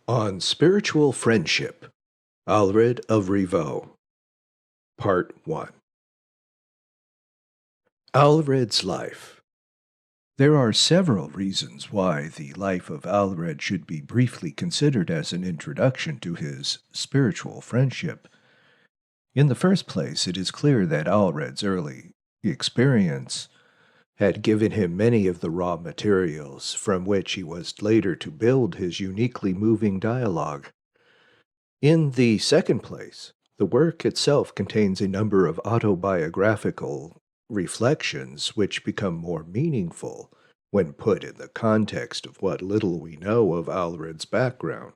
On Spiritual Friendship, Aelred of Rievaulx, Part 1. Aelred's life. There are several reasons why the life of Aelred should be briefly considered as an introduction to his spiritual friendship. In the first place, it is clear that Aelred's early experience had given him many of the raw materials from which he was later to build his uniquely moving dialogue. In the second place, the work itself contains a number of autobiographical reflections which become more meaningful when put in the context of what little we know of Aelred's background.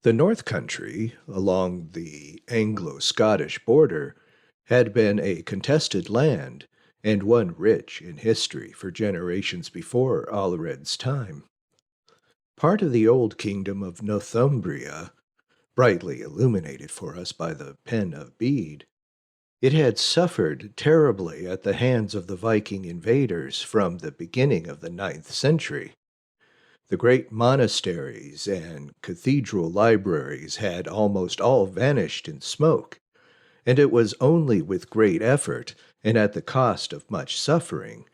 The North Country, along the Anglo-Scottish border, had been a contested land, and one rich in history for generations before Aelred's time. Part of the old kingdom of Northumbria, brightly illuminated for us by the pen of Bede, it had suffered terribly at the hands of the Viking invaders from the beginning of the 9th century. The great monasteries and cathedral libraries had almost all vanished in smoke, and it was only with great effort, and at the cost of much suffering,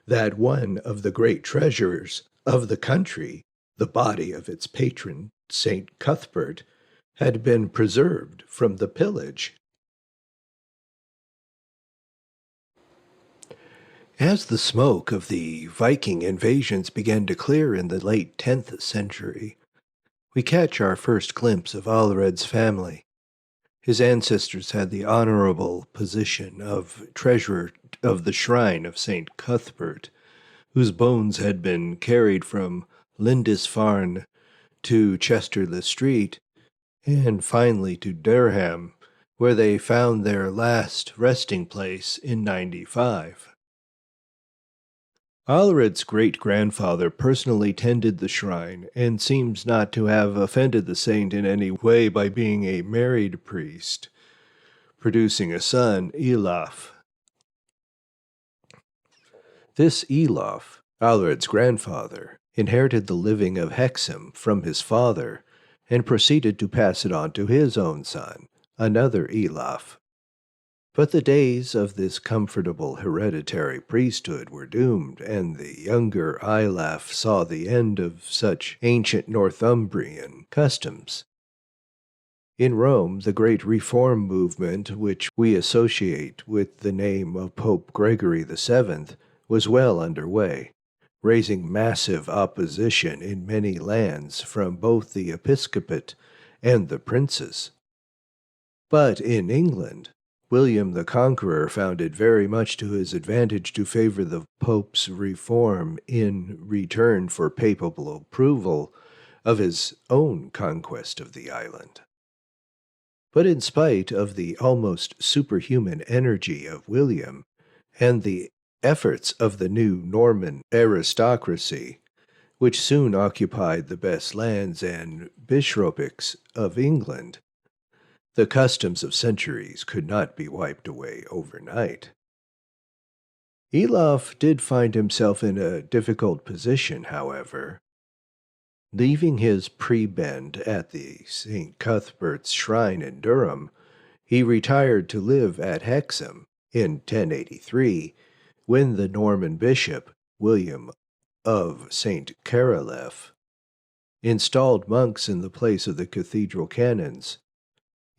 that one of the great treasures of the country, the body of its patron, St. Cuthbert, had been preserved from the pillage. As the smoke of the Viking invasions began to clear in the late 10th century, we catch our first glimpse of Aelred's family. His ancestors had the honorable position of treasurer of the shrine of St. Cuthbert, whose bones had been carried from Lindisfarne to Chester-le-Street, and finally to Durham, where they found their last resting place in 95. Aelred's great-grandfather personally tended the shrine and seems not to have offended the saint in any way by being a married priest, producing a son, Aelaf. This Aelaf, Aelred's grandfather, inherited the living of Hexham from his father and proceeded to pass it on to his own son, another Aelaf. But the days of this comfortable hereditary priesthood were doomed, and the younger Aelaf saw the end of such ancient Northumbrian customs. In Rome, the great reform movement, which we associate with the name of Pope Gregory VII, was well underway, raising massive opposition in many lands from both the episcopate and the princes. But in England, William the Conqueror found it very much to his advantage to favor the Pope's reform in return for papal approval of his own conquest of the island. But in spite of the almost superhuman energy of William and the efforts of the new Norman aristocracy, which soon occupied the best lands and bishoprics of England, the customs of centuries could not be wiped away overnight. Aelaf did find himself in a difficult position, however. Leaving his prebend at the St. Cuthbert's shrine in Durham, he retired to live at Hexham in 1083, when the Norman bishop, William of St. Caroleph, installed monks in the place of the cathedral canons.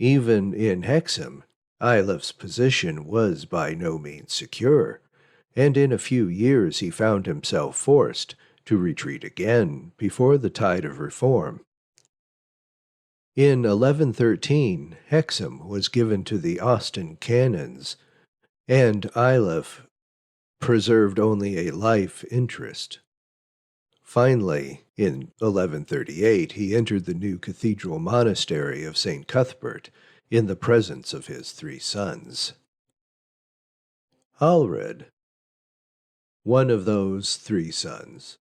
Even in Hexham, Aelaf's position was by no means secure, and in a few years he found himself forced to retreat again before the tide of reform. In 1113, Hexham was given to the Austin canons, and Aelaf preserved only a life interest. Finally, in 1138, he entered the new cathedral monastery of St. Cuthbert in the presence of his 3 sons. Aelred, one of those 3 sons,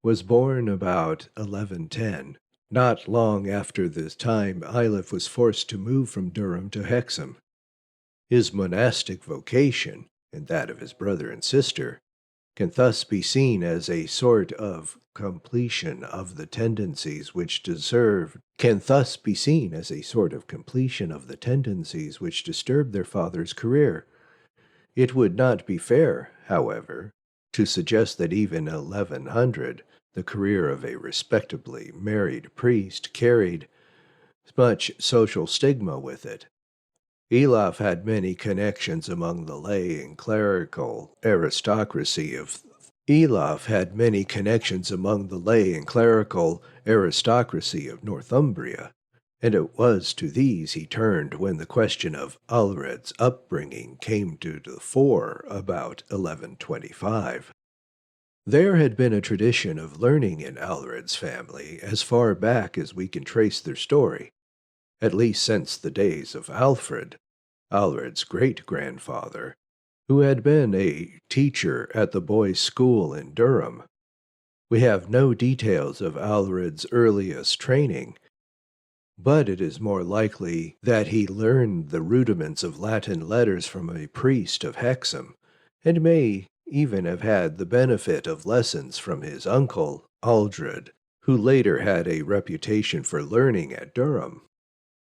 was born about 1110, not long after the time Aelaf was forced to move from Durham to Hexham. His monastic vocation, and that of his brother and sister, can thus be seen as a sort of completion of the tendencies which deserve can thus be seen as a sort of completion of the tendencies which disturbed their father's career. It would not be fair, however, to suggest that even 1100, the career of a respectably married priest, carried much social stigma with it. Aelred had many connections among the lay and clerical aristocracy of Northumbria, and it was to these he turned when the question of Aelred's upbringing came to the fore about 1125. There had been a tradition of learning in Aelred's family as far back as we can trace their story, at least since the days of Alfred, Aelred's great-grandfather, who had been a teacher at the boys' school in Durham. We have no details of Aelred's earliest training, but it is more likely that he learned the rudiments of Latin letters from a priest of Hexham, and may even have had the benefit of lessons from his uncle, Aelred, who later had a reputation for learning at Durham.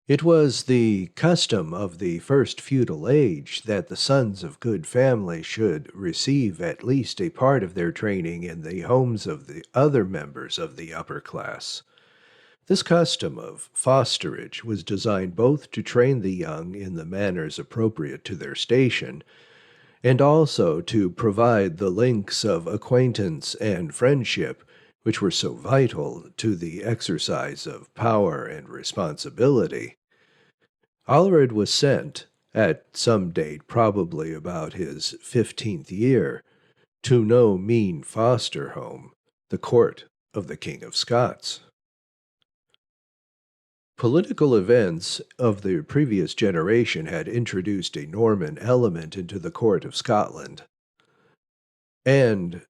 It was the custom of the first feudal age that the sons of good family should receive at least a part of their training in the homes of the other members of the upper class. This custom of fosterage was designed both to train the young in the manners appropriate to their station, and also to provide the links of acquaintance and friendship which were so vital to the exercise of power and responsibility. Aelred was sent, at some date probably about his 15th year, to no mean foster home, the court of the King of Scots. Political events of the previous generation had introduced a Norman element into the court of Scotland, and,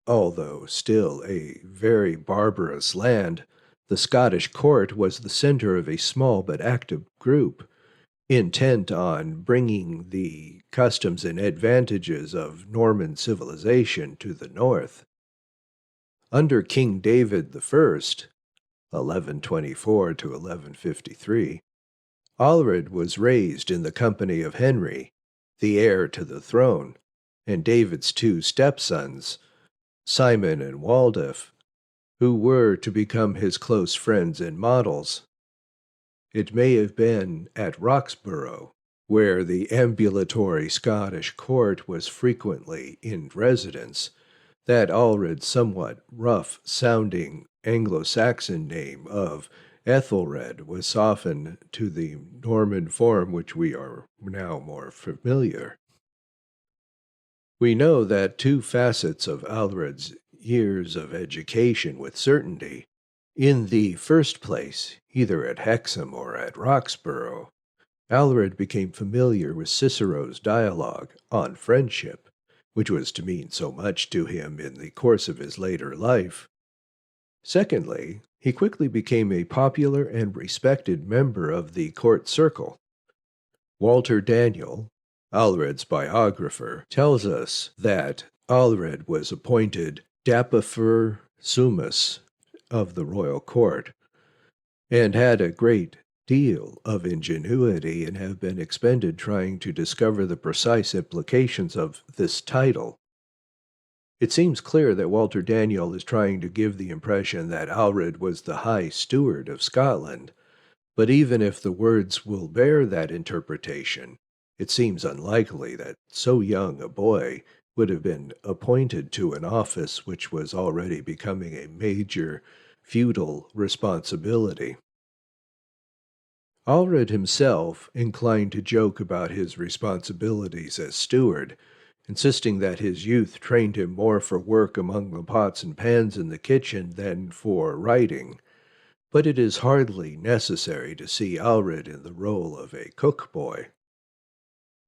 although still a very barbarous land, the Scottish court was the center of a small but active group, intent on bringing the customs and advantages of Norman civilization to the north. Under King David I, 1124 to 1153, Aelred was raised in the company of Henry, the heir to the throne, and David's two stepsons, Simon and Waldef, who were to become his close friends and models. It may have been at Roxburgh, where the ambulatory Scottish court was frequently in residence, that Aelred's somewhat rough-sounding Anglo-Saxon name of Aethelred was softened to the Norman form which we are now more familiar. We know that two facets of Aelred's years of education with certainty. In the first place, either at Hexham or at Roxburgh, Aelred became familiar with Cicero's dialogue on friendship, which was to mean so much to him in the course of his later life. Secondly, he quickly became a popular and respected member of the court circle. Walter Daniel, Aelred's biographer, tells us that Aelred was appointed Dapifer Summus of the royal court, and had a great deal of ingenuity and have been expended trying to discover the precise implications of this title. It seems clear that Walter Daniel is trying to give the impression that Aelred was the high steward of Scotland, but even if the words will bear that interpretation, it seems unlikely that so young a boy would have been appointed to an office which was already becoming a major feudal responsibility. Aelred himself inclined to joke about his responsibilities as steward, insisting that his youth trained him more for work among the pots and pans in the kitchen than for writing, but it is hardly necessary to see Aelred in the role of a cook-boy.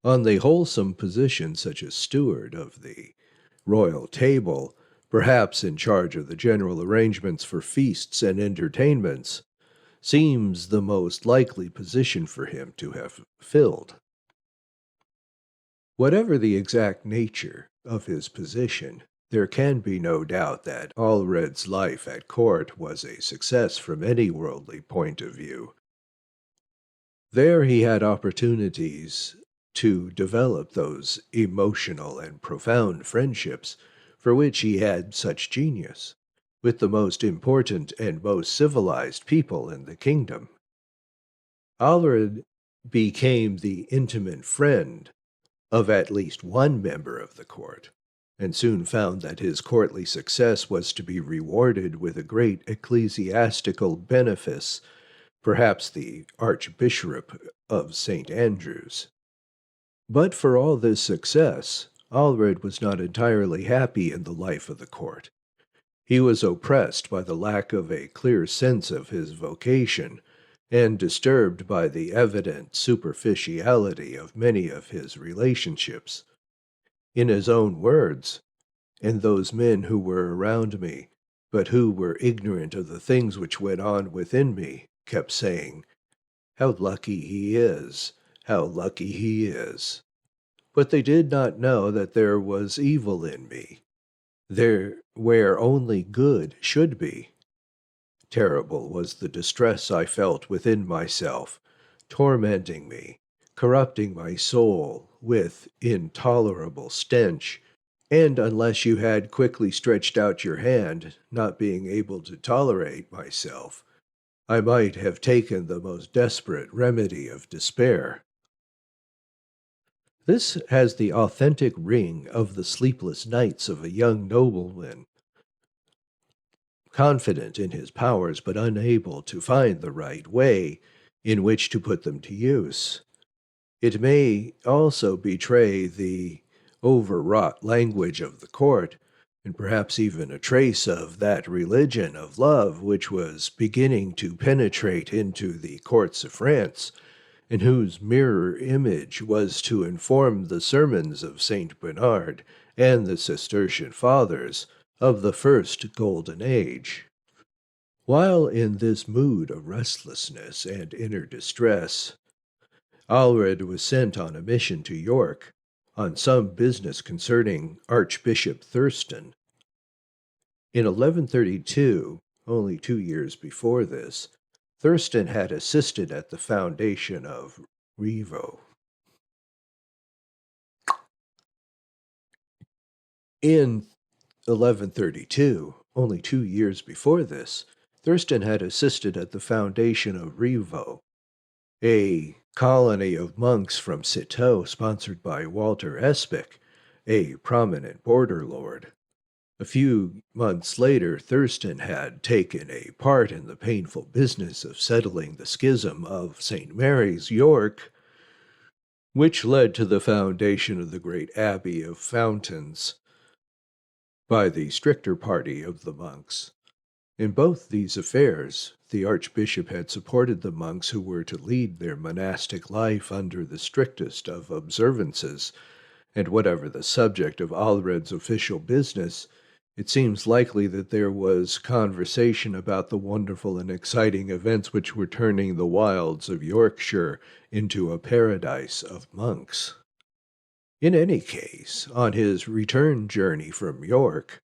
On the wholesome position such as steward of the royal table, perhaps in charge of the general arrangements for feasts and entertainments, seems the most likely position for him to have filled. Whatever the exact nature of his position, There can be no doubt that Aelred's life at court was a success from any worldly point of view. There he had opportunities to develop those emotional and profound friendships for which he had such genius, with the most important and most civilized people in the kingdom. Aelred became the intimate friend of at least one member of the court, and soon found that his courtly success was to be rewarded with a great ecclesiastical benefice, perhaps the Archbishop of St. Andrews. But for all this success, Aelred was not entirely happy in the life of the court. He was oppressed by the lack of a clear sense of his vocation, and disturbed by the evident superficiality of many of his relationships. In his own words, "And those men who were around me, but who were ignorant of the things which went on within me, kept saying, 'How lucky he is! How lucky he is!' But they did not know that there was evil in me, there where only good should be. Terrible was the distress I felt within myself, tormenting me, corrupting my soul with intolerable stench, and unless you had quickly stretched out your hand, not being able to tolerate myself, I might have taken the most desperate remedy of despair." This has the authentic ring of the sleepless nights of a young nobleman, confident in his powers but unable to find the right way in which to put them to use. It may also betray the overwrought language of the court, and perhaps even a trace of that religion of love which was beginning to penetrate into the courts of France, and whose mirror image was to inform the sermons of Saint Bernard and the Cistercian Fathers of the first Golden Age. While in this mood of restlessness and inner distress, Aelred was sent on a mission to York, on some business concerning Archbishop Thurston. In 1132, only 2 years before this, Thurston had assisted at the foundation of Rievaulx. In 1132, only 2 years before this, Thurston had assisted at the foundation of Rievaulx, a colony of monks from Citeaux sponsored by Walter Espic, a prominent border lord. A few months later, Thurston had taken a part in the painful business of settling the schism of St. Mary's, York, which led to the foundation of the great Abbey of Fountains by the stricter party of the monks. In both these affairs, the archbishop had supported the monks who were to lead their monastic life under the strictest of observances, and whatever the subject of Aelred's official business, it seems likely that there was conversation about the wonderful and exciting events which were turning the wilds of Yorkshire into a paradise of monks. In any case, on his return journey from York,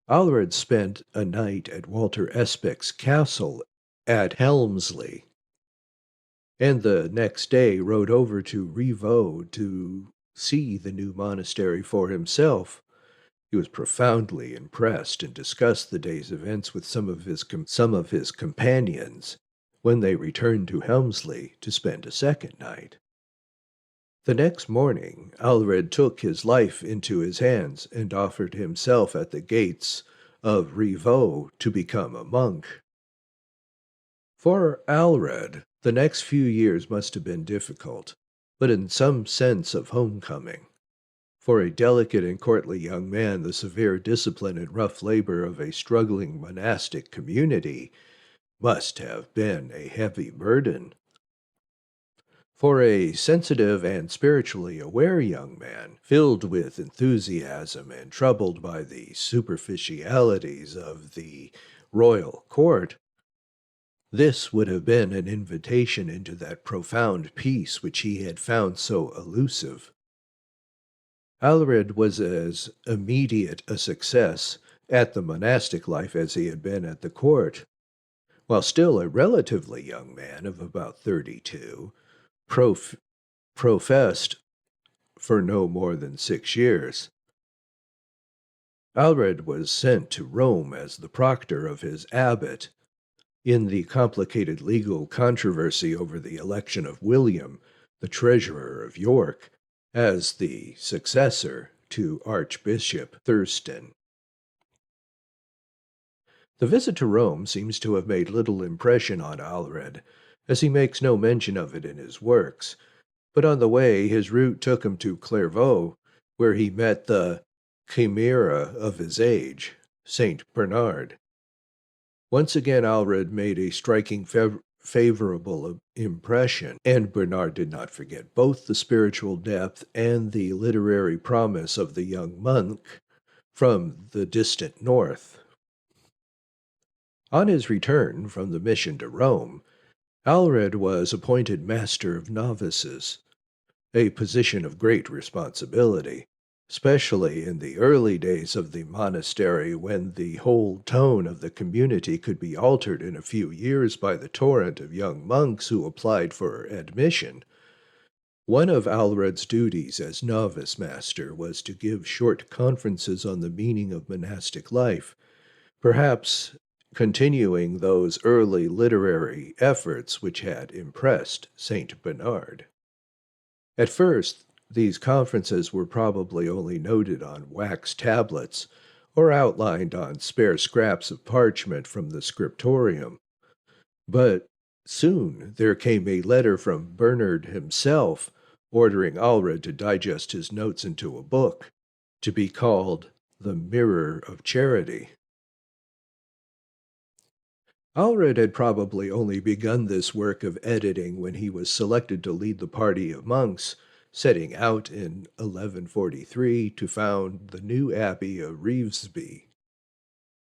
Aelred spent a night at Walter Espic's castle at Helmsley, and the next day rode over to Rievaulx to see the new monastery for himself. He was profoundly impressed and discussed the day's events with some of his companions when they returned to Helmsley to spend a second night. The next morning, Aelred took his life into his hands and offered himself at the gates of Rievaulx to become a monk. For Aelred, the next few years must have been difficult, but in some sense of homecoming. For a delicate and courtly young man, the severe discipline and rough labor of a struggling monastic community must have been a heavy burden. For a sensitive and spiritually aware young man, filled with enthusiasm and troubled by the superficialities of the royal court, this would have been an invitation into that profound peace which he had found so elusive. Aelred was as immediate a success at the monastic life as he had been at the court. While still a relatively young man of about 32, professed for no more than 6 years. Aelred was sent to Rome as the proctor of his abbot in the complicated legal controversy over the election of William, the treasurer of York, as the successor to Archbishop Thurston. The visit to Rome seems to have made little impression on Aelred, as he makes no mention of it in his works, but on the way his route took him to Clairvaux, where he met the chimera of his age, Saint Bernard. Once again Aelred made a striking favorable impression, and Bernard did not forget both the spiritual depth and the literary promise of the young monk from the distant north. On his return from the mission to Rome, Aelred was appointed Master of Novices, a position of great responsibility, especially in the early days of the monastery when the whole tone of the community could be altered in a few years by the torrent of young monks who applied for admission. One of Aelred's duties as novice master was to give short conferences on the meaning of monastic life, perhaps continuing those early literary efforts which had impressed Saint Bernard. At first, these conferences were probably only noted on wax tablets or outlined on spare scraps of parchment from the scriptorium. But soon there came a letter from Bernard himself ordering Aelred to digest his notes into a book, to be called The Mirror of Charity. Aelred had probably only begun this work of editing when he was selected to lead the party of monks setting out in 1143 to found the new abbey of Rievaulx.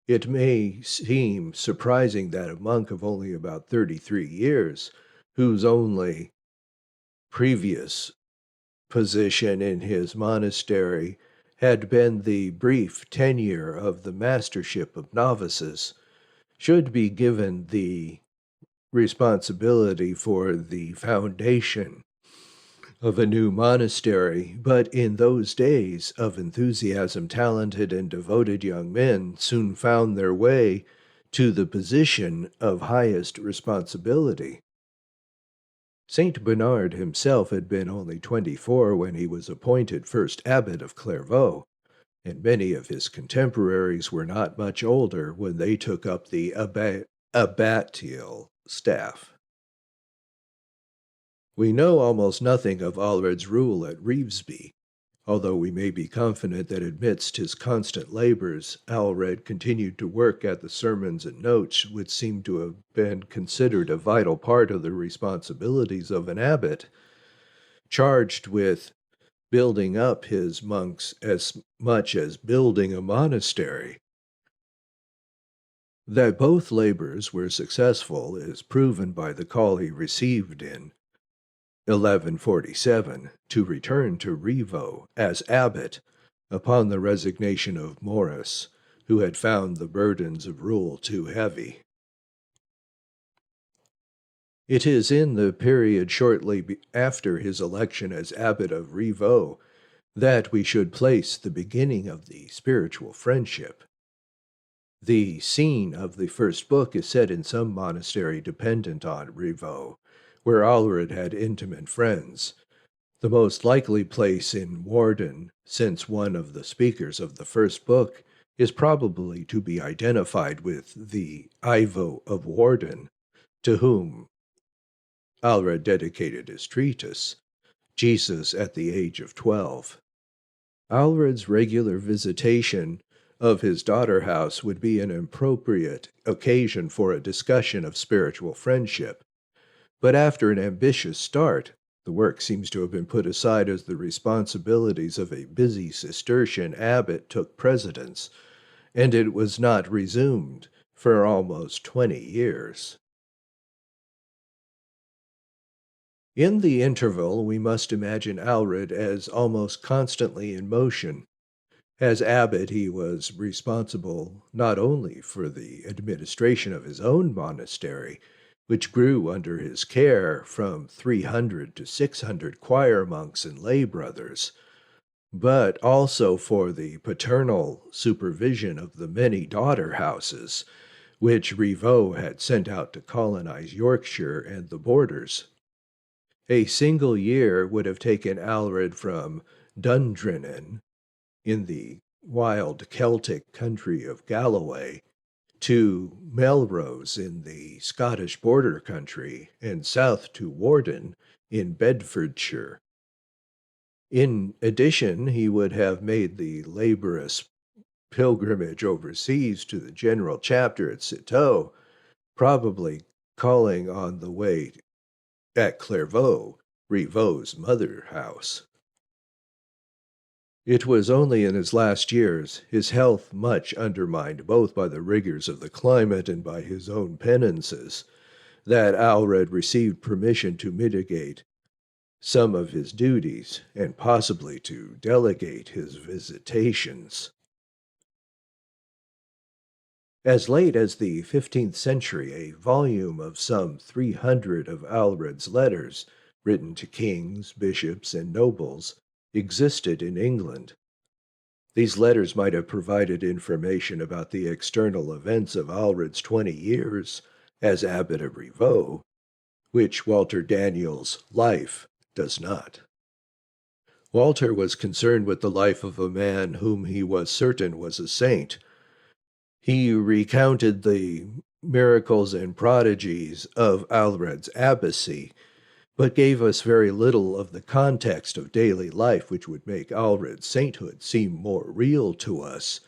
It may seem surprising that a monk of only about 33 years, whose only previous position in his monastery had been the brief tenure of the mastership of novices, should be given the responsibility for the foundation of a new monastery. But in those days of enthusiasm, talented and devoted young men soon found their way to the position of highest responsibility. Saint Bernard himself had been only 24 when he was appointed first abbot of Clairvaux, and many of his contemporaries were not much older when they took up the abbatial staff. We know almost nothing of Aelred's rule at Rievaulx, although we may be confident that amidst his constant labors, Aelred continued to work at the sermons and notes, which seem to have been considered a vital part of the responsibilities of an abbot, charged with building up his monks as much as building a monastery. That both labors were successful is proven by the call he received in 1147 to return to Rievaulx as abbot upon the resignation of Maurice, who had found the burdens of rule too heavy. It is in the period shortly after his election as abbot of Rievaulx that we should place the beginning of the spiritual friendship. The scene of the first book is set in some monastery dependent on Rievaulx, where Aelred had intimate friends, the most likely place in Warden, since one of the speakers of the first book is probably to be identified with the Ivo of Warden, to whom Aelred dedicated his treatise, Jesus at the Age of 12. Aelred's regular visitation of his daughter house would be an appropriate occasion for a discussion of spiritual friendship. But after an ambitious start, the work seems to have been put aside as the responsibilities of a busy Cistercian abbot took precedence, and it was not resumed for almost 20 years. In the interval, we must imagine Aelred as almost constantly in motion. As abbot, he was responsible not only for the administration of his own monastery, which grew under his care from 300 to 600 choir monks and lay brothers, but also for the paternal supervision of the many daughter houses, which Rievaulx had sent out to colonize Yorkshire and the borders. A single year would have taken Aelred from Dundrennan, in the wild Celtic country of Galloway, to Melrose in the Scottish border country, and south to Warden in Bedfordshire. In addition, he would have made the laborious pilgrimage overseas to the General Chapter at Cicero, probably calling on the way at Clairvaux, Rievaulx's mother house. It was only in his last years, his health much undermined both by the rigors of the climate and by his own penances, that Aelred received permission to mitigate some of his duties and possibly to delegate his visitations. As late as the 15th century, a volume of some 300 of Aelred's letters, written to kings, bishops, and nobles, existed in England. These letters might have provided information about the external events of Aelred's 20 years as Abbot of Rievaulx, which Walter Daniel's life does not. Walter was concerned with the life of a man whom he was certain was a saint. He recounted the miracles and prodigies of Aelred's abbacy, but gave us very little of the context of daily life which would make Aelred's sainthood seem more real to us,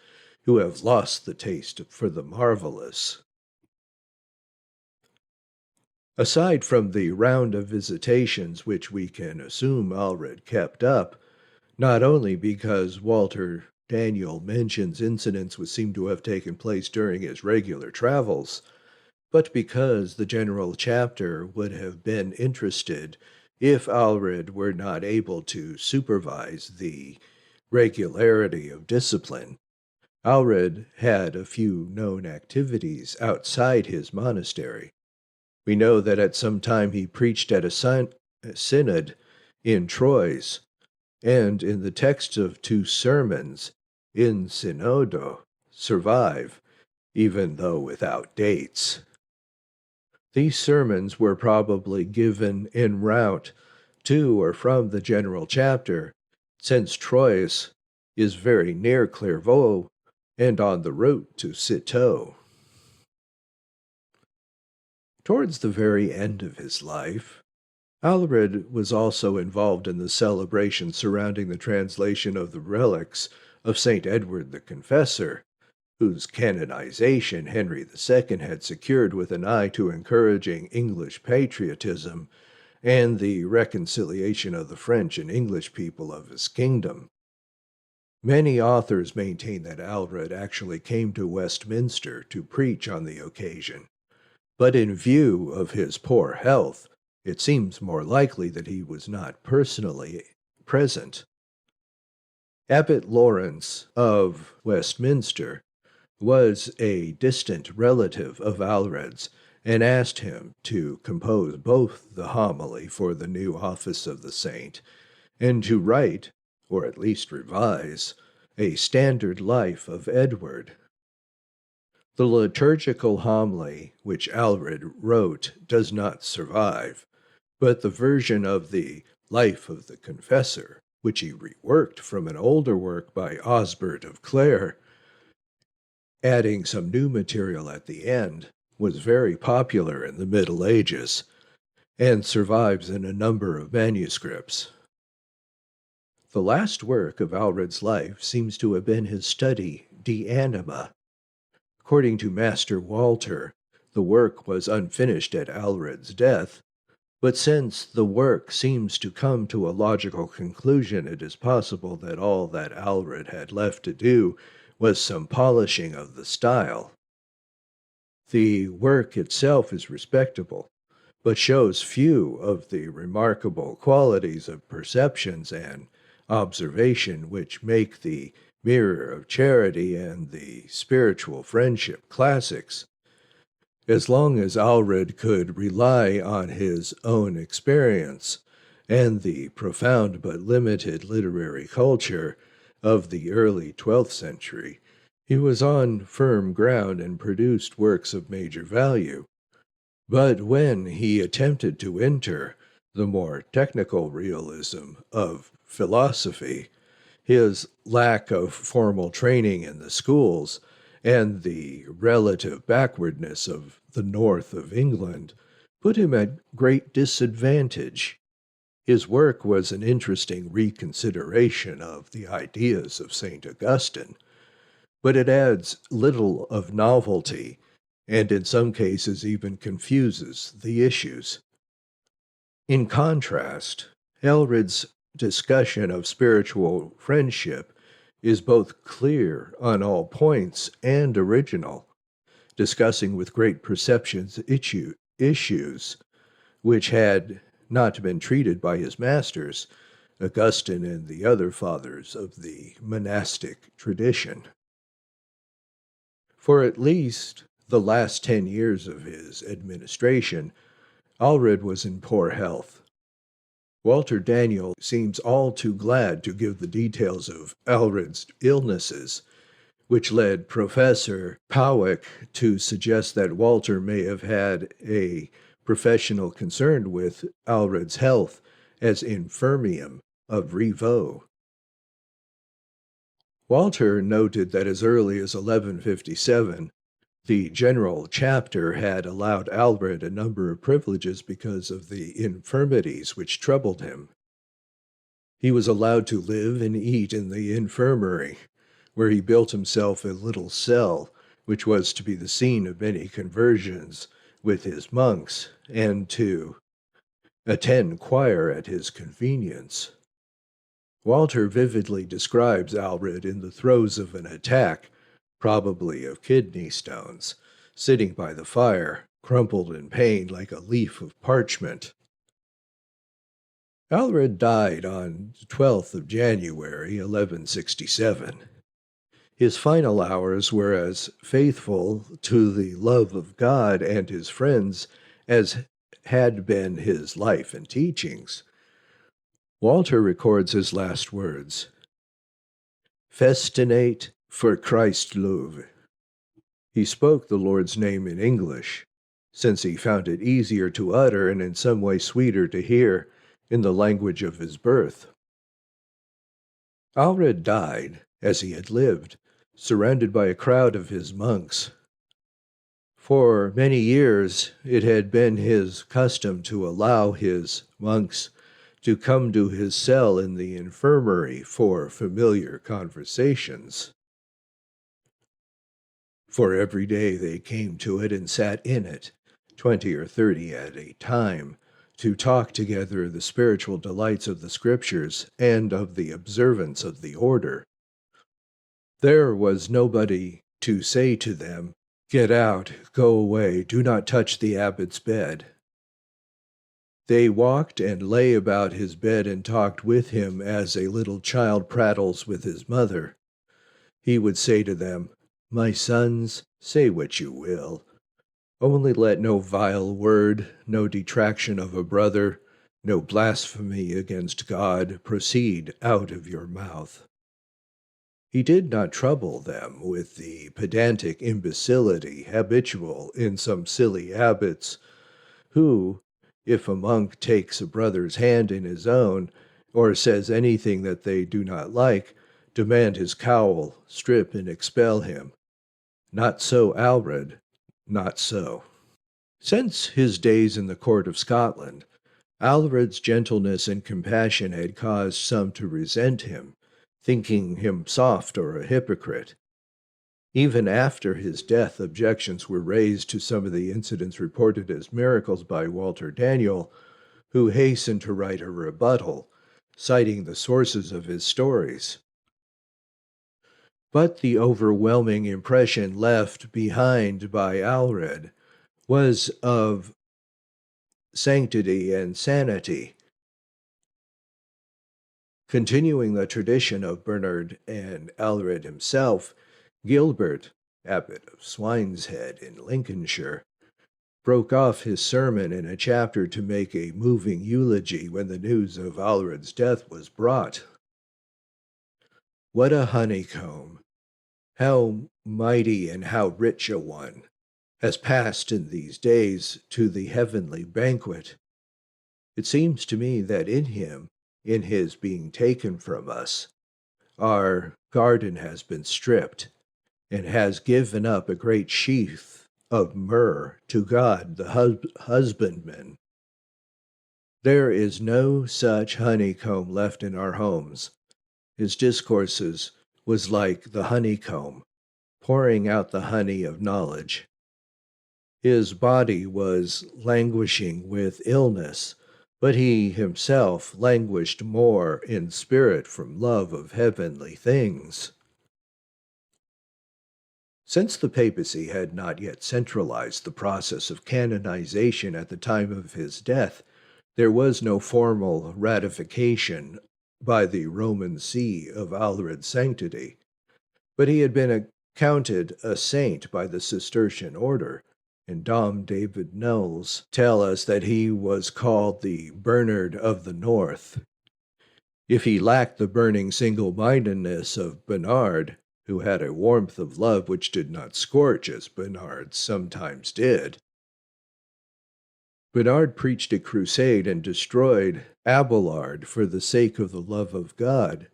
who have lost the taste for the marvelous. Aside from the round of visitations which we can assume Aelred kept up, not only because Walter Daniel mentions incidents which seem to have taken place during his regular travels, but because the General Chapter would have been interested if Aelred were not able to supervise the regularity of discipline. Aelred had a few known activities outside his monastery. We know that at some time he preached at a synod in Troyes, and in the text of 2 sermons in Synodo survive, even though without dates. These sermons were probably given en route to or from the General Chapter, since Troyes is very near Clairvaux and on the route to Citeaux. Towards the very end of his life, Aelred was also involved in the celebration surrounding the translation of the relics of St. Edward the Confessor, whose canonization Henry II had secured with an eye to encouraging English patriotism and the reconciliation of the French and English people of his kingdom. Many authors maintain that Aelred actually came to Westminster to preach on the occasion, but in view of his poor health, it seems more likely that he was not personally present. Abbot Lawrence of Westminster was a distant relative of Aelred's and asked him to compose both the homily for the new office of the saint and to write, or at least revise, a standard life of Edward. The liturgical homily which Aelred wrote does not survive, but the version of the Life of the Confessor, which he reworked from an older work by Osbert of Clare, adding some new material at the end, was very popular in the Middle Ages, and survives in a number of manuscripts. The last work of Aelred's life seems to have been his study De Anima. According to Master Walter, the work was unfinished at Aelred's death, but since the work seems to come to a logical conclusion, it is possible that all that Aelred had left to do was some polishing of the style. The work itself is respectable, but shows few of the remarkable qualities of perceptions and observation which make the Mirror of Charity and the Spiritual Friendship classics. As long as Aelred could rely on his own experience and the profound but limited literary culture of the early 12th century, he was on firm ground and produced works of major value. But when he attempted to enter the more technical realism of philosophy, his lack of formal training in the schools and the relative backwardness of the north of England put him at great disadvantage. His work was an interesting reconsideration of the ideas of St. Augustine, but it adds little of novelty and in some cases even confuses the issues. In contrast, Aelred's discussion of spiritual friendship is both clear on all points and original, discussing with great perceptions issues which had not been treated by his masters, Augustine and the other fathers of the monastic tradition. For at least the last 10 years of his administration, Aelred was in poor health. Walter Daniel seems all too glad to give the details of Aelred's illnesses, which led Professor Powicke to suggest that Walter may have had a professional concern with Aelred's health as infirmium of Rievaulx. Walter noted that as early as 1157, the general chapter had allowed Aelred a number of privileges because of the infirmities which troubled him. He was allowed to live and eat in the infirmary, where he built himself a little cell, which was to be the scene of many conversions with his monks, and to attend choir at his convenience. Walter vividly describes Aelred in the throes of an attack, probably of kidney stones, sitting by the fire, crumpled in pain like a leaf of parchment. Aelred died on the 12th of January, 1167. His final hours were as faithful to the love of God and his friends as had been his life and teachings. Walter records his last words: "Festinate for Christ Louve." He spoke the Lord's name in English, since he found it easier to utter and in some way sweeter to hear in the language of his birth. Aelred died, as he had lived, surrounded by a crowd of his monks. For many years it had been his custom to allow his monks to come to his cell in the infirmary for familiar conversations. For every day they came to it and sat in it, 20 or 30 at a time, to talk together the spiritual delights of the Scriptures and of the observance of the order. There was nobody to say to them, "Get out, go away, do not touch the abbot's bed." They walked and lay about his bed and talked with him as a little child prattles with his mother. He would say to them, "My sons, say what you will. Only let no vile word, no detraction of a brother, no blasphemy against God proceed out of your mouth." He did not trouble them with the pedantic imbecility habitual in some silly abbots, who, if a monk takes a brother's hand in his own, or says anything that they do not like, demand his cowl, strip, and expel him. Not so Aelred, not so. Since his days in the court of Scotland, Aelred's gentleness and compassion had caused some to resent him, thinking him soft or a hypocrite. Even after his death, objections were raised to some of the incidents reported as miracles by Walter Daniel, who hastened to write a rebuttal, citing the sources of his stories. But the overwhelming impression left behind by Aelred was of sanctity and sanity. Continuing the tradition of Bernard and Aelred himself, Gilbert, Abbot of Swineshead in Lincolnshire, broke off his sermon in a chapter to make a moving eulogy when the news of Aelred's death was brought. What a honeycomb! How mighty and how rich a one has passed in these days to the heavenly banquet. It seems to me that in him, in his being taken from us, our garden has been stripped, and has given up a great sheath of myrrh to God the husbandman. There is no such honeycomb left in our homes. His discourses was like the honeycomb, pouring out the honey of knowledge. His body was languishing with illness, but he himself languished more in spirit from love of heavenly things. Since the papacy had not yet centralized the process of canonization at the time of his death, there was no formal ratification by the Roman See of Aelred's sanctity, but he had been accounted a saint by the Cistercian order, and Dom David Knowles tell us that he was called the Bernard of the North. If he lacked the burning single-mindedness of Bernard, who had a warmth of love which did not scorch as Bernard sometimes did. Bernard preached a crusade and destroyed Abelard for the sake of the love of God.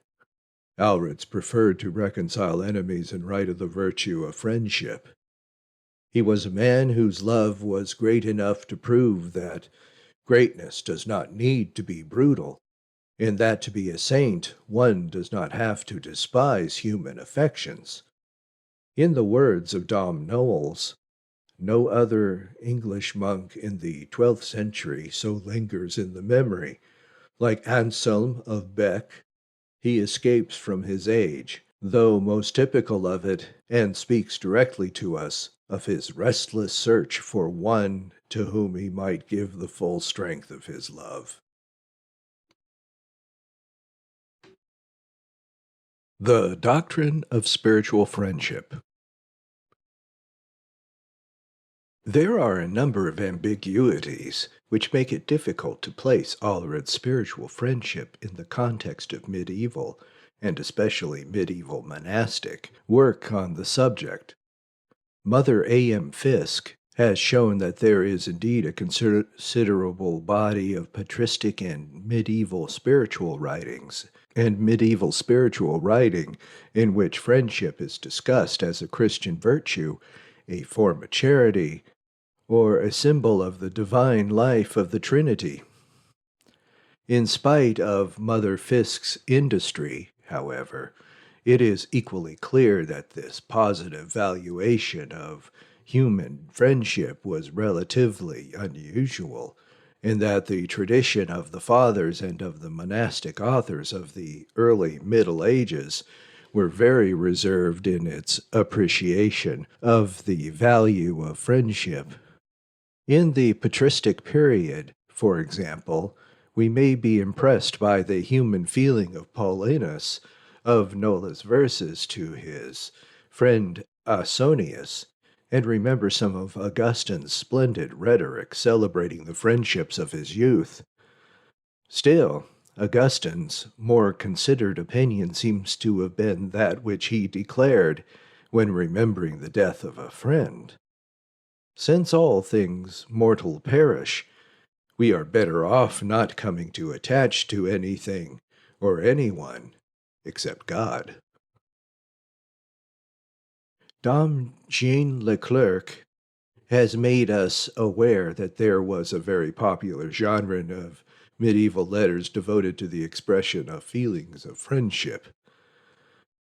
Aelred's preferred to reconcile enemies in right of the virtue of friendship. He was a man whose love was great enough to prove that greatness does not need to be brutal, and that to be a saint one does not have to despise human affections. In the words of Dom Knowles, no other English monk in the 12th century so lingers in the memory. Like Anselm of Bec, he escapes from his age, though most typical of it, and speaks directly to us of his restless search for one to whom he might give the full strength of his love. The Doctrine of Spiritual Friendship. There are a number of ambiguities which make it difficult to place Aelred's spiritual friendship in the context of medieval, and especially medieval monastic, work on the subject. Mother A.M. Fiske has shown that there is indeed a considerable body of patristic and medieval spiritual writings, and medieval spiritual writing in which friendship is discussed as a Christian virtue, a form of charity, or a symbol of the divine life of the Trinity. In spite of Mother Fiske's industry, however, it is equally clear that this positive valuation of human friendship was relatively unusual, and that the tradition of the fathers and of the monastic authors of the early Middle Ages were very reserved in its appreciation of the value of friendship. In the patristic period, for example, we may be impressed by the human feeling of Paulinus, of Nola's verses to his friend Ausonius, and remember some of Augustine's splendid rhetoric celebrating the friendships of his youth. Still, Augustine's more considered opinion seems to have been that which he declared when remembering the death of a friend. Since all things mortal perish, we are better off not coming to attach to anything or anyone except God. Dom Jean Leclerc has made us aware that there was a very popular genre of medieval letters devoted to the expression of feelings of friendship.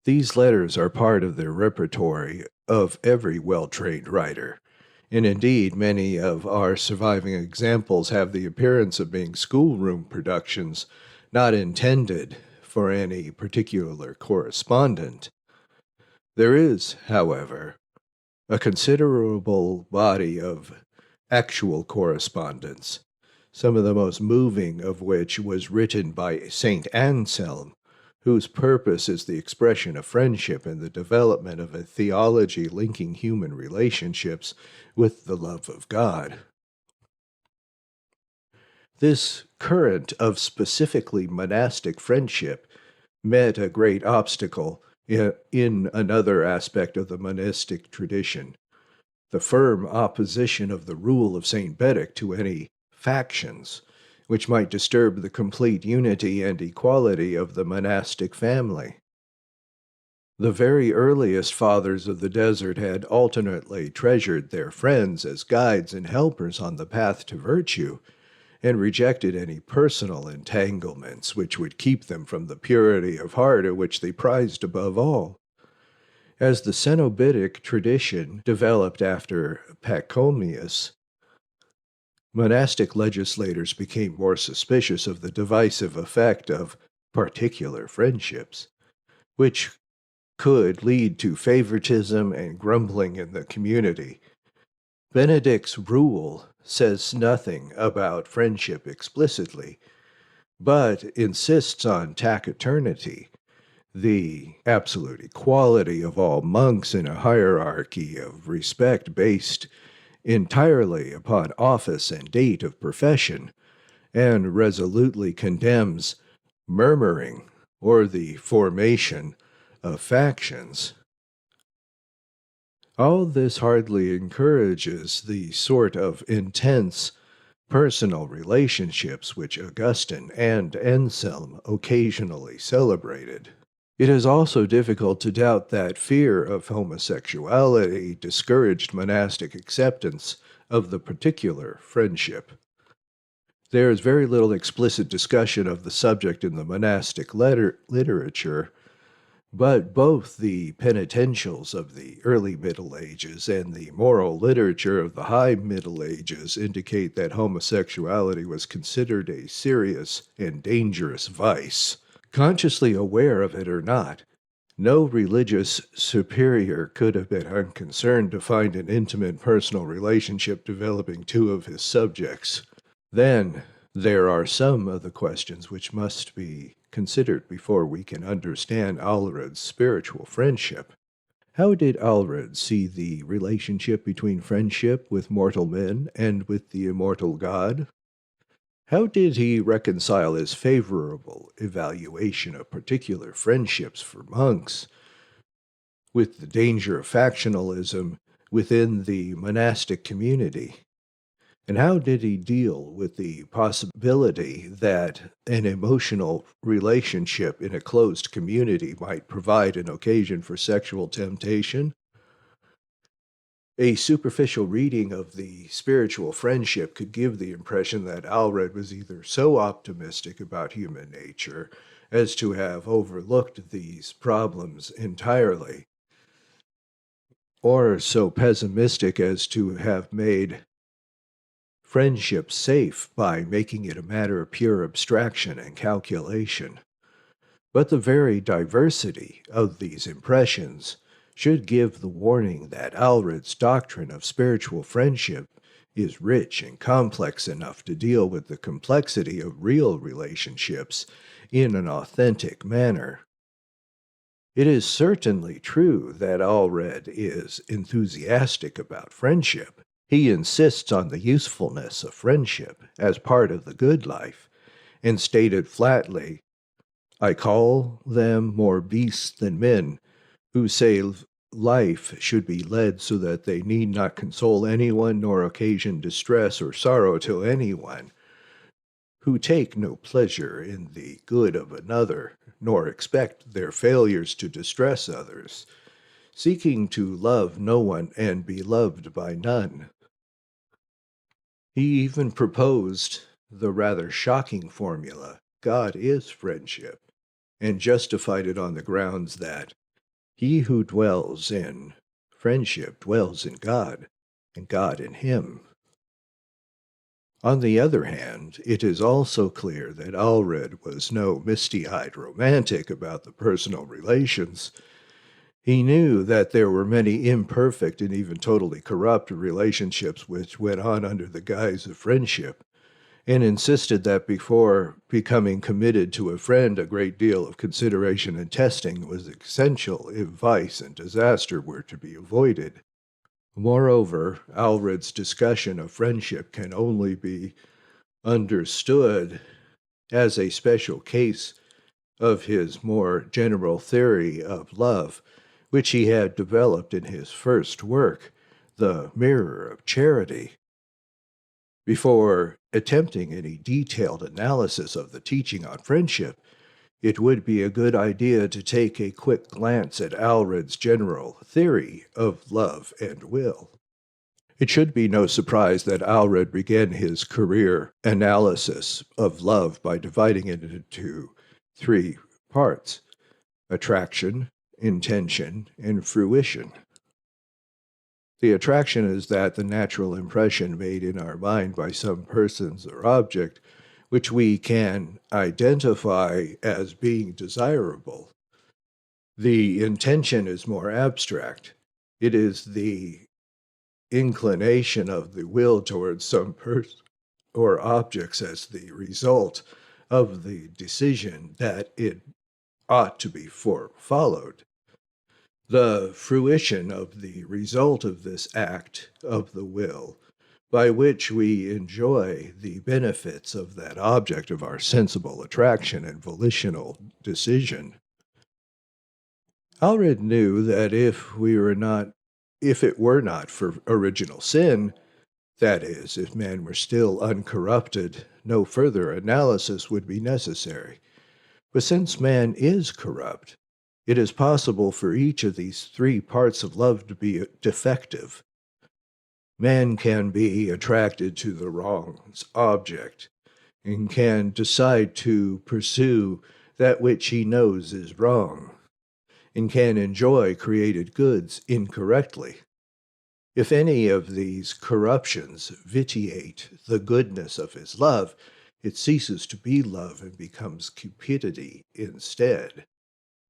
These letters are part of the repertory of every well-trained writer, and indeed many of our surviving examples have the appearance of being schoolroom productions not intended for any particular correspondent. There is, however, a considerable body of actual correspondence, some of the most moving of which was written by St. Anselm, whose purpose is the expression of friendship and the development of a theology linking human relationships with the love of God. This current of specifically monastic friendship met a great obstacle in another aspect of the monastic tradition, the firm opposition of the rule of St. Benedict to any factions, which might disturb the complete unity and equality of the monastic family. The very earliest fathers of the desert had alternately treasured their friends as guides and helpers on the path to virtue, and rejected any personal entanglements which would keep them from the purity of heart which they prized above all. As the Cenobitic tradition developed after Pachomius, monastic legislators became more suspicious of the divisive effect of particular friendships, which could lead to favoritism and grumbling in the community. Benedict's rule says nothing about friendship explicitly, but insists on taciturnity, the absolute equality of all monks in a hierarchy of respect based entirely upon office and date of profession, and resolutely condemns murmuring or the formation of factions. All this hardly encourages the sort of intense personal relationships which Augustine and Anselm occasionally celebrated. It is also difficult to doubt that fear of homosexuality discouraged monastic acceptance of the particular friendship. There is very little explicit discussion of the subject in the monastic literature, but both the penitentials of the early Middle Ages and the moral literature of the High Middle Ages indicate that homosexuality was considered a serious and dangerous vice. Consciously aware of it or not, no religious superior could have been unconcerned to find an intimate personal relationship developing two of his subjects. Then there are some of the questions which must be considered before we can understand Aelred's spiritual friendship. How did Aelred see the relationship between friendship with mortal men and with the immortal God? How did he reconcile his favorable evaluation of particular friendships for monks with the danger of factionalism within the monastic community? And how did he deal with the possibility that an emotional relationship in a closed community might provide an occasion for sexual temptation? A superficial reading of the spiritual friendship could give the impression that Aelred was either so optimistic about human nature as to have overlooked these problems entirely, or so pessimistic as to have made friendship safe by making it a matter of pure abstraction and calculation. But the very diversity of these impressions should give the warning that Aelred's doctrine of spiritual friendship is rich and complex enough to deal with the complexity of real relationships in an authentic manner. It is certainly true that Aelred is enthusiastic about friendship. He insists on the usefulness of friendship as part of the good life, and stated flatly, "I call them more beasts than men, who say life should be led so that they need not console anyone nor occasion distress or sorrow to anyone, who take no pleasure in the good of another, nor expect their failures to distress others, seeking to love no one and be loved by none." He even proposed the rather shocking formula, "God is friendship," and justified it on the grounds that he who dwells in friendship dwells in God, and God in him. On the other hand, it is also clear that Aelred was no misty-eyed romantic about the personal relations. He knew that there were many imperfect and even totally corrupt relationships which went on under the guise of friendship, and insisted that before becoming committed to a friend, a great deal of consideration and testing was essential if vice and disaster were to be avoided. Moreover, Aelred's discussion of friendship can only be understood as a special case of his more general theory of love, which he had developed in his first work, The Mirror of Charity. Before attempting any detailed analysis of the teaching on friendship, it would be a good idea to take a quick glance at Aelred's general theory of love and will. It should be no surprise that Aelred began his career analysis of love by dividing it into three parts: attraction, intention, and fruition. The attraction is that the natural impression made in our mind by some persons or object which we can identify as being desirable. The intention is more abstract. It is the inclination of the will towards some person or objects as the result of the decision that it ought to be followed. The fruition of the result of this act of the will, by which we enjoy the benefits of that object of our sensible attraction and volitional decision. Aelred knew that if it were not for original sin, that is, if man were still uncorrupted, no further analysis would be necessary. But since man is corrupt, it is possible for each of these three parts of love to be defective. Man can be attracted to the wrong object and can decide to pursue that which he knows is wrong, and can enjoy created goods incorrectly. If any of these corruptions vitiate the goodness of his love, it ceases to be love and becomes cupidity instead.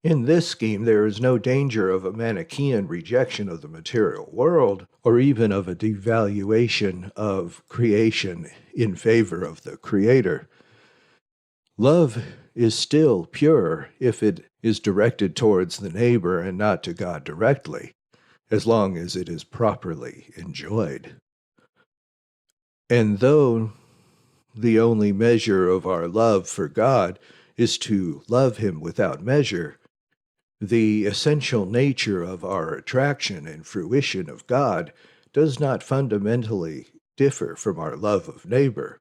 In this scheme, there is no danger of a Manichaean rejection of the material world, or even of a devaluation of creation in favor of the Creator. Love is still pure if it is directed towards the neighbor and not to God directly, as long as it is properly enjoyed. And though the only measure of our love for God is to love Him without measure, the essential nature of our attraction and fruition of God does not fundamentally differ from our love of neighbor.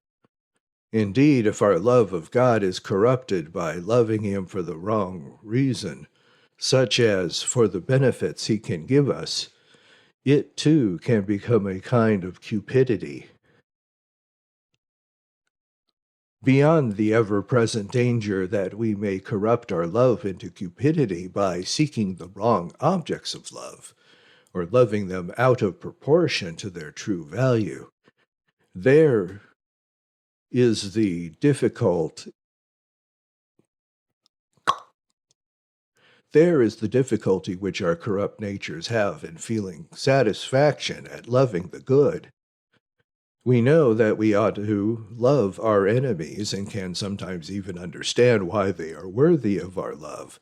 Indeed, if our love of God is corrupted by loving Him for the wrong reason, such as for the benefits He can give us, it too can become a kind of cupidity. Beyond the ever-present danger that we may corrupt our love into cupidity by seeking the wrong objects of love, or loving them out of proportion to their true value, there is the difficulty which our corrupt natures have in feeling satisfaction at loving the good. We know that we ought to love our enemies and can sometimes even understand why they are worthy of our love.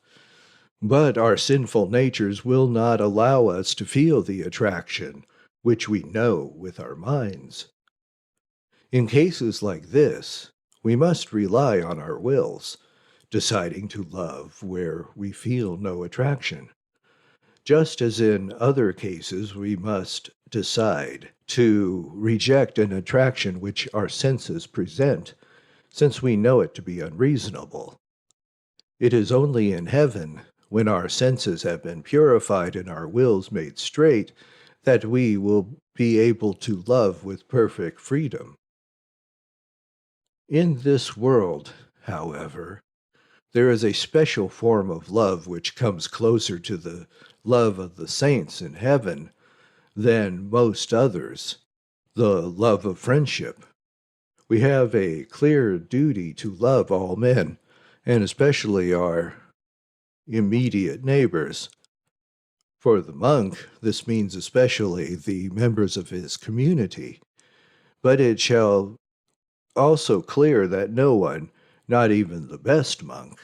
But our sinful natures will not allow us to feel the attraction which we know with our minds. In cases like this, we must rely on our wills, deciding to love where we feel no attraction. Just as in other cases, we must decide to reject an attraction which our senses present, since we know it to be unreasonable. It is only in heaven, when our senses have been purified and our wills made straight, that we will be able to love with perfect freedom. In this world, however, there is a special form of love which comes closer to the love of the saints in heaven than most others, the love of friendship. We have a clear duty to love all men, and especially our immediate neighbors. For the monk, this means especially the members of his community, but it shall also clear that no one, not even the best monk,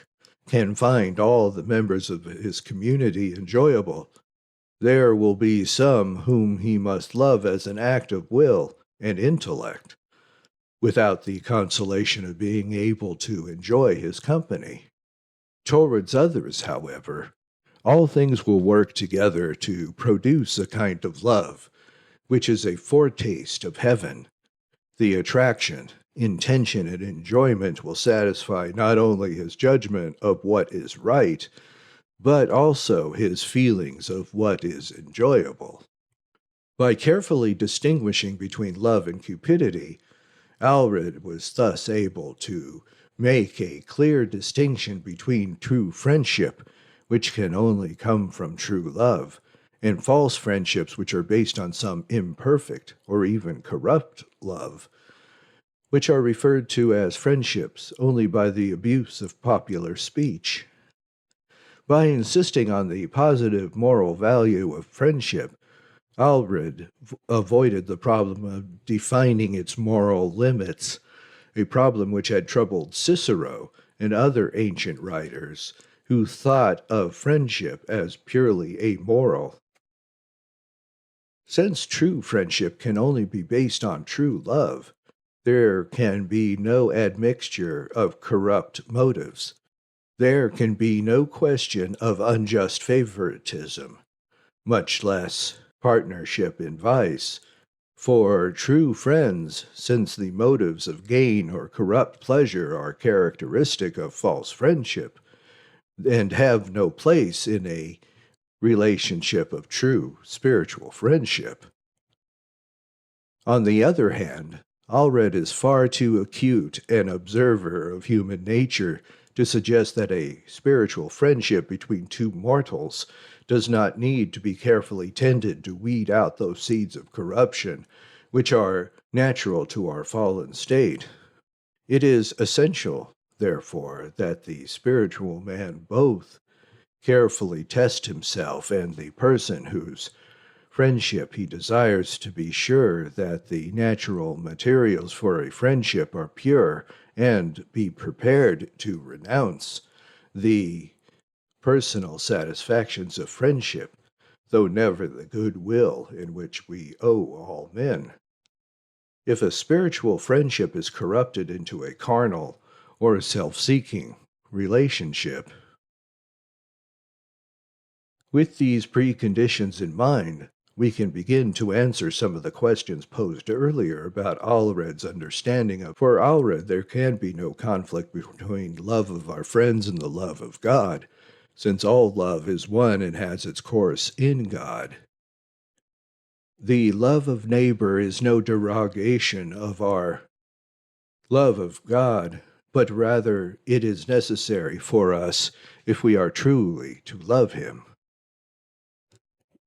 can find all the members of his community enjoyable. There will be some whom he must love as an act of will and intellect, without the consolation of being able to enjoy his company. Towards others, however, all things will work together to produce a kind of love, which is a foretaste of heaven. The attraction, intention, and enjoyment will satisfy not only his judgment of what is right, but also his feelings of what is enjoyable. By carefully distinguishing between love and cupidity, Aelred was thus able to make a clear distinction between true friendship, which can only come from true love, and false friendships which are based on some imperfect or even corrupt love, which are referred to as friendships only by the abuse of popular speech. By insisting on the positive moral value of friendship, Aelred avoided the problem of defining its moral limits, a problem which had troubled Cicero and other ancient writers who thought of friendship as purely amoral. Since true friendship can only be based on true love, there can be no admixture of corrupt motives. There can be no question of unjust favoritism, much less partnership in vice. For true friends, since the motives of gain or corrupt pleasure are characteristic of false friendship, and have no place in a relationship of true spiritual friendship. On the other hand, Aelred is far too acute an observer of human nature to suggest that a spiritual friendship between two mortals does not need to be carefully tended to weed out those seeds of corruption which are natural to our fallen state. It is essential, therefore, that the spiritual man both carefully test himself and the person whose friendship he desires, to be sure that the natural materials for a friendship are pure, and be prepared to renounce the personal satisfactions of friendship, though never the good will in which we owe all men. If a spiritual friendship is corrupted into a carnal or self-seeking relationship, with these preconditions in mind, we can begin to answer some of the questions posed earlier about Aelred's understanding of. For Aelred, there can be no conflict between love of our friends and the love of God, since all love is one and has its course in God. The love of neighbor is no derogation of our love of God, but rather it is necessary for us if we are truly to love him.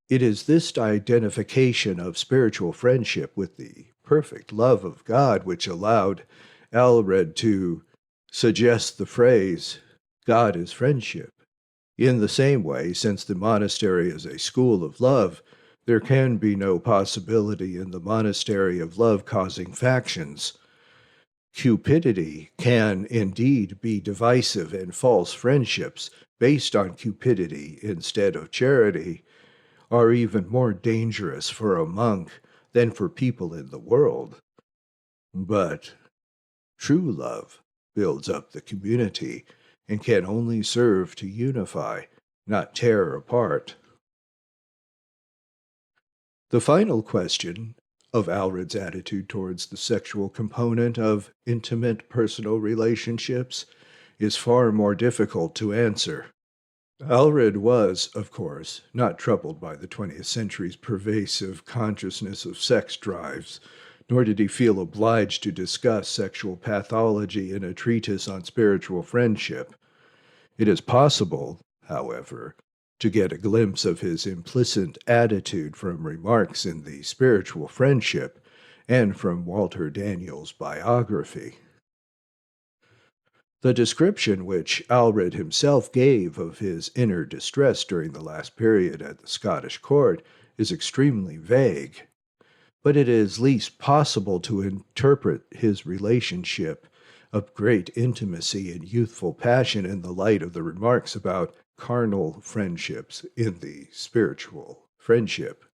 It is this identification of spiritual friendship with the perfect love of God which allowed Aelred to suggest the phrase, God is friendship. In the same way, since the monastery is a school of love, there can be no possibility in the monastery of love causing factions. Cupidity can indeed be divisive, and false friendships based on cupidity instead of charity are even more dangerous for a monk than for people in the world. But true love builds up the community and can only serve to unify, not tear apart. The final question of Aelred's attitude towards the sexual component of intimate personal relationships is far more difficult to answer. Aelred was, of course, not troubled by the 20th century's pervasive consciousness of sex drives, nor did he feel obliged to discuss sexual pathology in a treatise on spiritual friendship. It is possible, however, to get a glimpse of his implicit attitude from remarks in the Spiritual Friendship and from Walter Daniel's biography. The description which Aelred himself gave of his inner distress during the last period at the Scottish court is extremely vague. but it is least possible to interpret his relationship of great intimacy and youthful passion in the light of the remarks about carnal friendships in the spiritual friendship.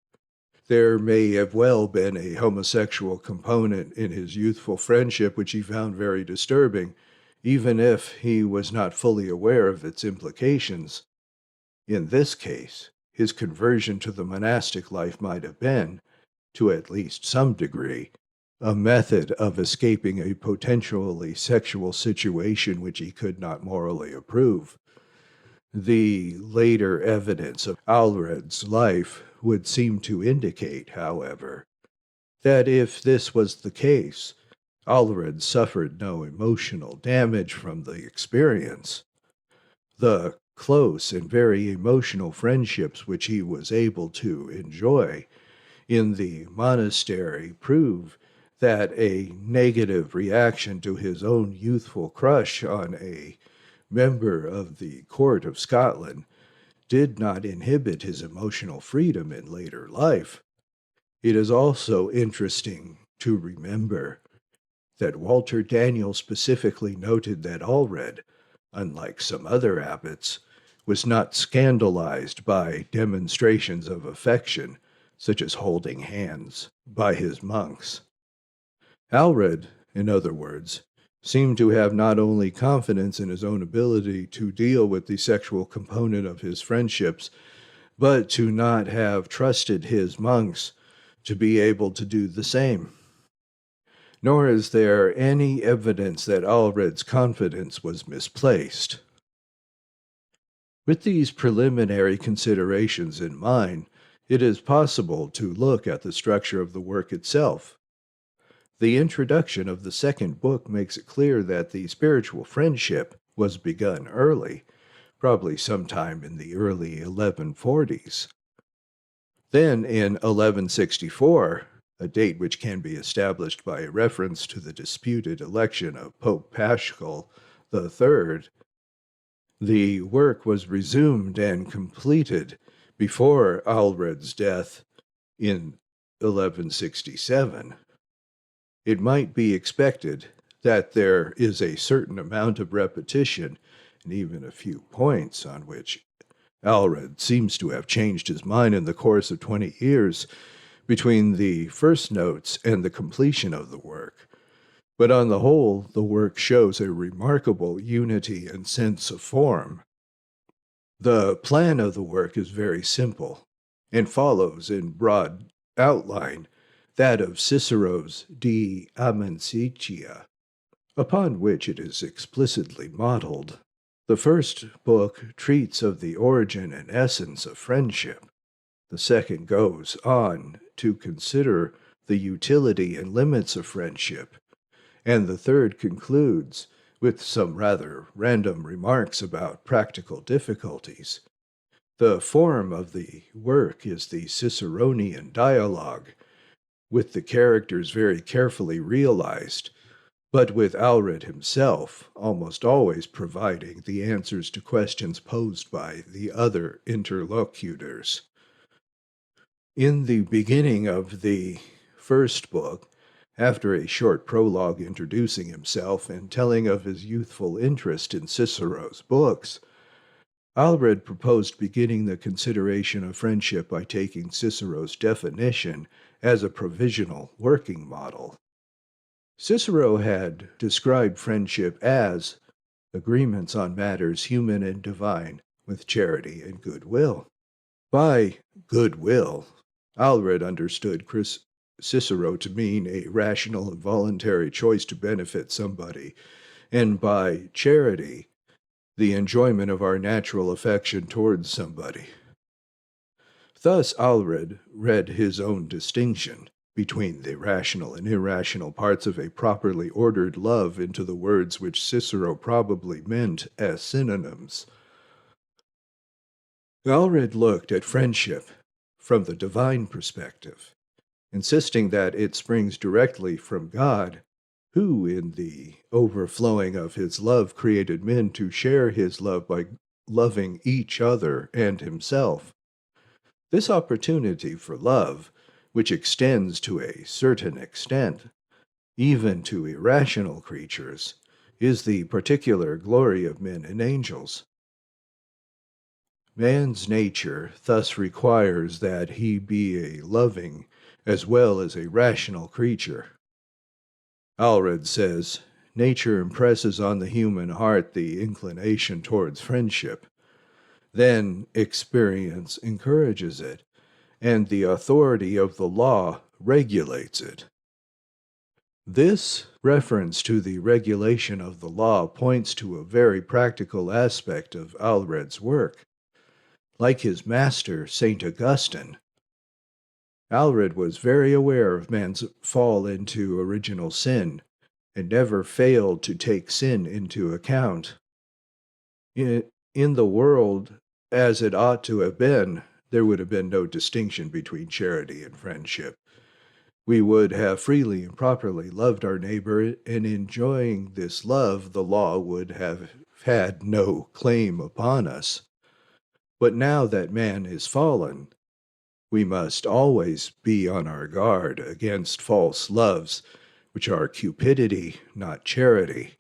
There may have well been a homosexual component in his youthful friendship which he found very disturbing, even if he was not fully aware of its implications. In this case, his conversion to the monastic life might have been, to at least some degree, a method of escaping a potentially sexual situation which he could not morally approve. The later evidence of Aelred's life would seem to indicate, however, that if this was the case, Aelred suffered no emotional damage from the experience. The close and very emotional friendships which he was able to enjoy in the monastery prove that a negative reaction to his own youthful crush on a member of the court of Scotland did not inhibit his emotional freedom in later life. It is also interesting to remember that Walter Daniel specifically noted that Aelred, unlike some other abbots, was not scandalized by demonstrations of affection, such as holding hands, by his monks. Aelred, in other words, seemed to have not only confidence in his own ability to deal with the sexual component of his friendships, but to not have trusted his monks to be able to do the same. Nor is there any evidence that Aelred's confidence was misplaced. With these preliminary considerations in mind, it is possible to look at the structure of the work itself. The introduction of the second book makes it clear that the spiritual friendship was begun early, probably sometime in the early 1140s. Then, in 1164, a date which can be established by a reference to the disputed election of Pope Paschal III, the work was resumed and completed before Aelred's death in 1167. It might be expected that there is a certain amount of repetition and even a few points on which Aelred seems to have changed his mind in the course of 20 years between the first notes and the completion of the work. But on the whole, the work shows a remarkable unity and sense of form. The plan of the work is very simple and follows in broad outline that of Cicero's De Amicitia, upon which it is explicitly modeled. The first book treats of the origin and essence of friendship. The second goes on to consider the utility and limits of friendship, and the third concludes with some rather random remarks about practical difficulties. The form of the work is the Ciceronian dialogue, with the characters very carefully realized, but with Aelred himself almost always providing the answers to questions posed by the other interlocutors. In the beginning of the first book, after a short prologue introducing himself and telling of his youthful interest in Cicero's books, Aelred proposed beginning the consideration of friendship by taking Cicero's definition as a provisional working model. Cicero had described friendship as agreements on matters human and divine with charity and goodwill. By goodwill, Aelred understood Cicero to mean a rational and voluntary choice to benefit somebody, and by charity, the enjoyment of our natural affection towards somebody. Thus Aelred read his own distinction between the rational and irrational parts of a properly ordered love into the words which Cicero probably meant as synonyms. Aelred looked at friendship from the divine perspective, insisting that it springs directly from God, who, in the overflowing of his love, created men to share his love by loving each other and himself. This opportunity for love, which extends to a certain extent, even to irrational creatures, is the particular glory of men and angels. Man's nature thus requires that he be a loving as well as a rational creature. Aelred says, nature impresses on the human heart the inclination towards friendship. Then experience encourages it, and the authority of the law regulates it. This reference to the regulation of the law points to a very practical aspect of Aelred's work. Like his master, St. Augustine, Aelred was very aware of man's fall into original sin, and never failed to take sin into account. In the world, as it ought to have been, there would have been no distinction between charity and friendship. We would have freely and properly loved our neighbor, and enjoying this love, the law would have had no claim upon us. But now that man is fallen, we must always be on our guard against false loves, which are cupidity, not charity,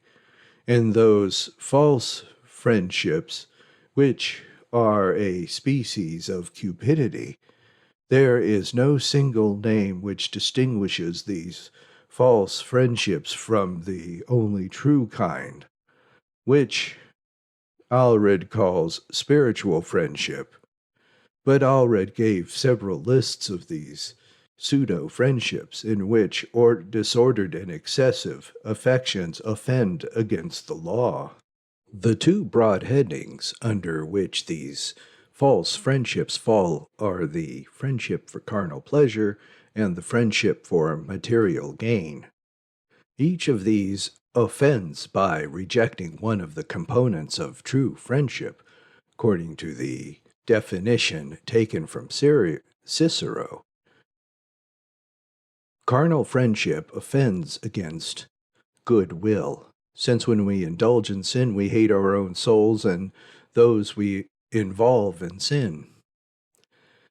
and those false friendships, which are a species of cupidity. There is no single name which distinguishes these false friendships from the only true kind, which Aelred calls spiritual friendship. But Aelred gave several lists of these pseudo-friendships in which disordered and excessive affections offend against the law. The two broad headings under which these false friendships fall are the friendship for carnal pleasure and the friendship for material gain. Each of these offends by rejecting one of the components of true friendship, according to the definition taken from Cicero. Carnal friendship offends against goodwill, since when we indulge in sin, we hate our own souls and those we involve in sin.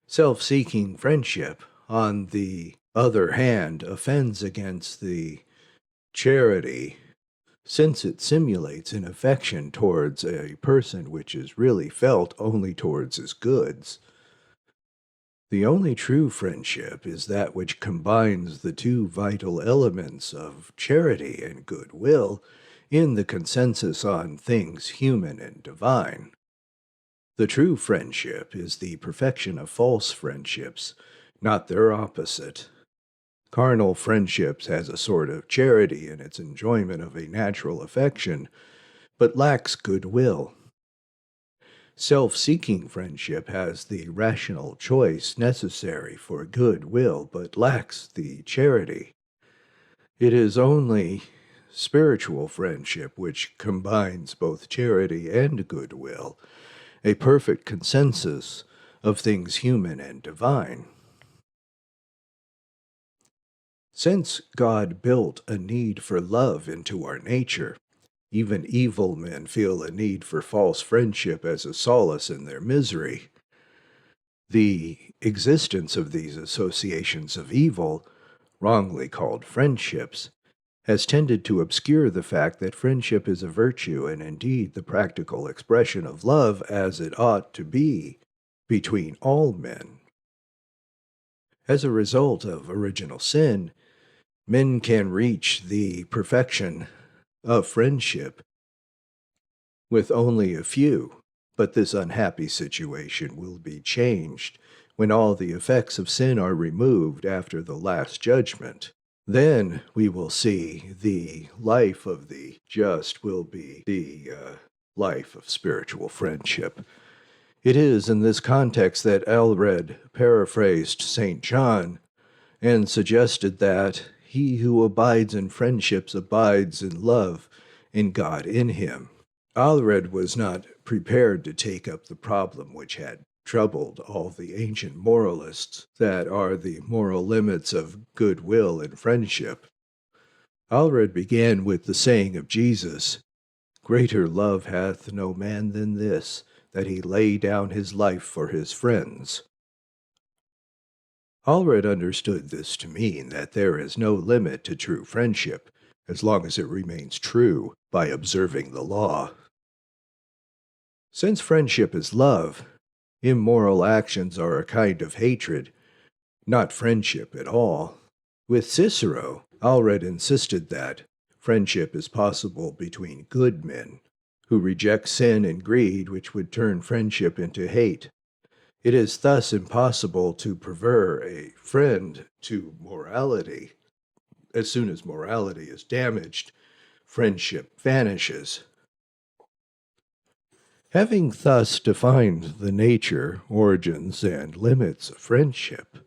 Self-seeking friendship, on the other hand, offends against the charity, since it simulates an affection towards a person which is really felt only towards his goods. The only true friendship is that which combines the two vital elements of charity and goodwill in the consensus on things human and divine. The true friendship is the perfection of false friendships, not their opposite. Carnal friendships has a sort of charity in its enjoyment of a natural affection, but lacks goodwill. Self-seeking friendship has the rational choice necessary for goodwill, but lacks the charity. It is only spiritual friendship which combines both charity and goodwill, a perfect consensus of things human and divine. Since God built a need for love into our nature, even evil men feel a need for false friendship as a solace in their misery. The existence of these associations of evil, wrongly called friendships, has tended to obscure the fact that friendship is a virtue and indeed the practical expression of love as it ought to be between all men. As a result of original sin, men can reach the perfection of friendship with only a few, but this unhappy situation will be changed when all the effects of sin are removed after the last judgment. Then we will see the life of the just will be the life of spiritual friendship. It is in this context that Aelred paraphrased St. John and suggested that he who abides in friendships abides in love, and God in him. Aelred was not prepared to take up the problem which had troubled all the ancient moralists, that are the moral limits of goodwill and friendship. Aelred began with the saying of Jesus, "Greater love hath no man than this, that he lay down his life for his friends." Aelred understood this to mean that there is no limit to true friendship, as long as it remains true by observing the law. Since friendship is love, immoral actions are a kind of hatred, not friendship at all. With Cicero, Aelred insisted that friendship is possible between good men, who reject sin and greed which would turn friendship into hate. It is thus impossible to prefer a friend to morality. As soon as morality is damaged, friendship vanishes. Having thus defined the nature, origins, and limits of friendship,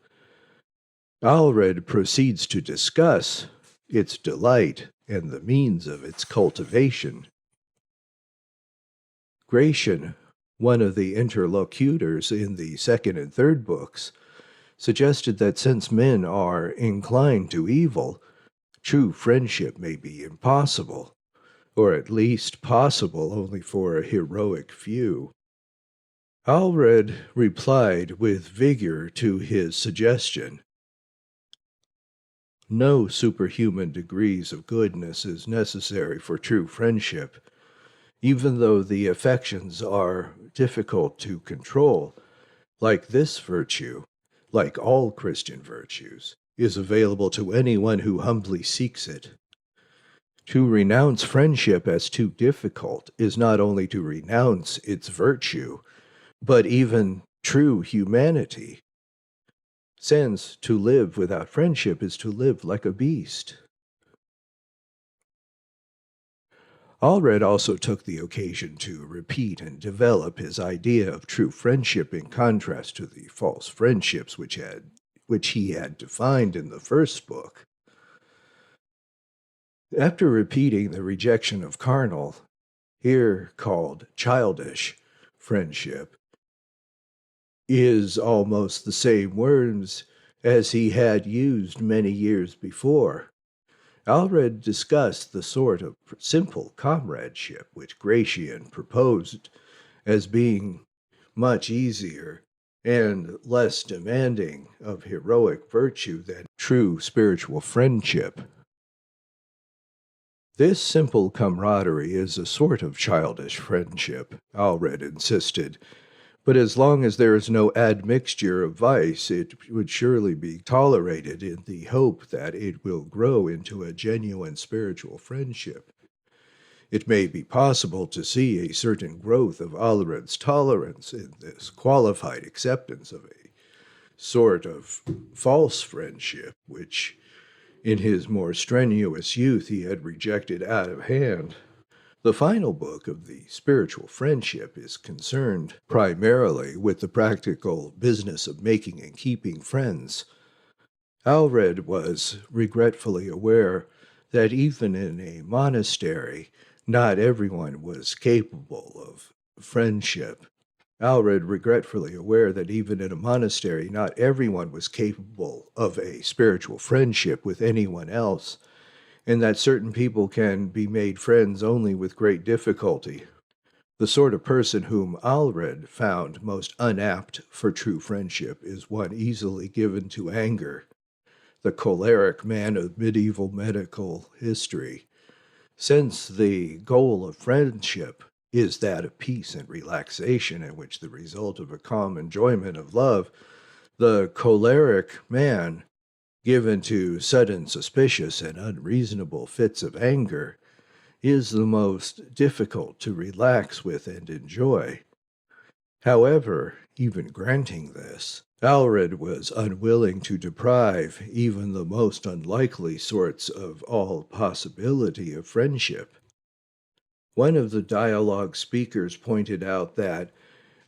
Aelred proceeds to discuss its delight and the means of its cultivation. Gratian, one of the interlocutors in the second and third books, suggested that since men are inclined to evil, true friendship may be impossible, or at least possible only for a heroic few. Aelred replied with vigor to his suggestion. No superhuman degrees of goodness is necessary for true friendship, even though the affections are difficult to control. Like this virtue, like all Christian virtues, is available to anyone who humbly seeks it. To renounce friendship as too difficult is not only to renounce its virtue, but even true humanity. Since to live without friendship is to live like a beast. Aelred also took the occasion to repeat and develop his idea of true friendship in contrast to the false friendships which he had defined in the first book. After repeating the rejection of carnal, here called childish, friendship, is almost the same words as he had used many years before. Aelred discussed the sort of simple comradeship which Gratian proposed as being much easier and less demanding of heroic virtue than true spiritual friendship. This simple camaraderie is a sort of childish friendship, Aelred insisted, but as long as there is no admixture of vice, it would surely be tolerated in the hope that it will grow into a genuine spiritual friendship. It may be possible to see a certain growth of Aelred's tolerance in this qualified acceptance of a sort of false friendship, which in his more strenuous youth he had rejected out of hand. The final book of the spiritual friendship is concerned primarily with the practical business of making and keeping friends. Aelred was regretfully aware that even in a monastery, not everyone was capable of friendship. Aelred regretfully aware that even in a monastery, not everyone was capable of a spiritual friendship with anyone else, and that certain people can be made friends only with great difficulty. The sort of person whom Aelred found most unapt for true friendship is one easily given to anger, the choleric man of medieval medical history. Since the goal of friendship is that of peace and relaxation, in which the result of a calm enjoyment of love, the choleric man, given to sudden suspicious and unreasonable fits of anger, is the most difficult to relax with and enjoy. However, even granting this, Aelred was unwilling to deprive even the most unlikely sorts of all possibility of friendship. One of the dialogue speakers pointed out that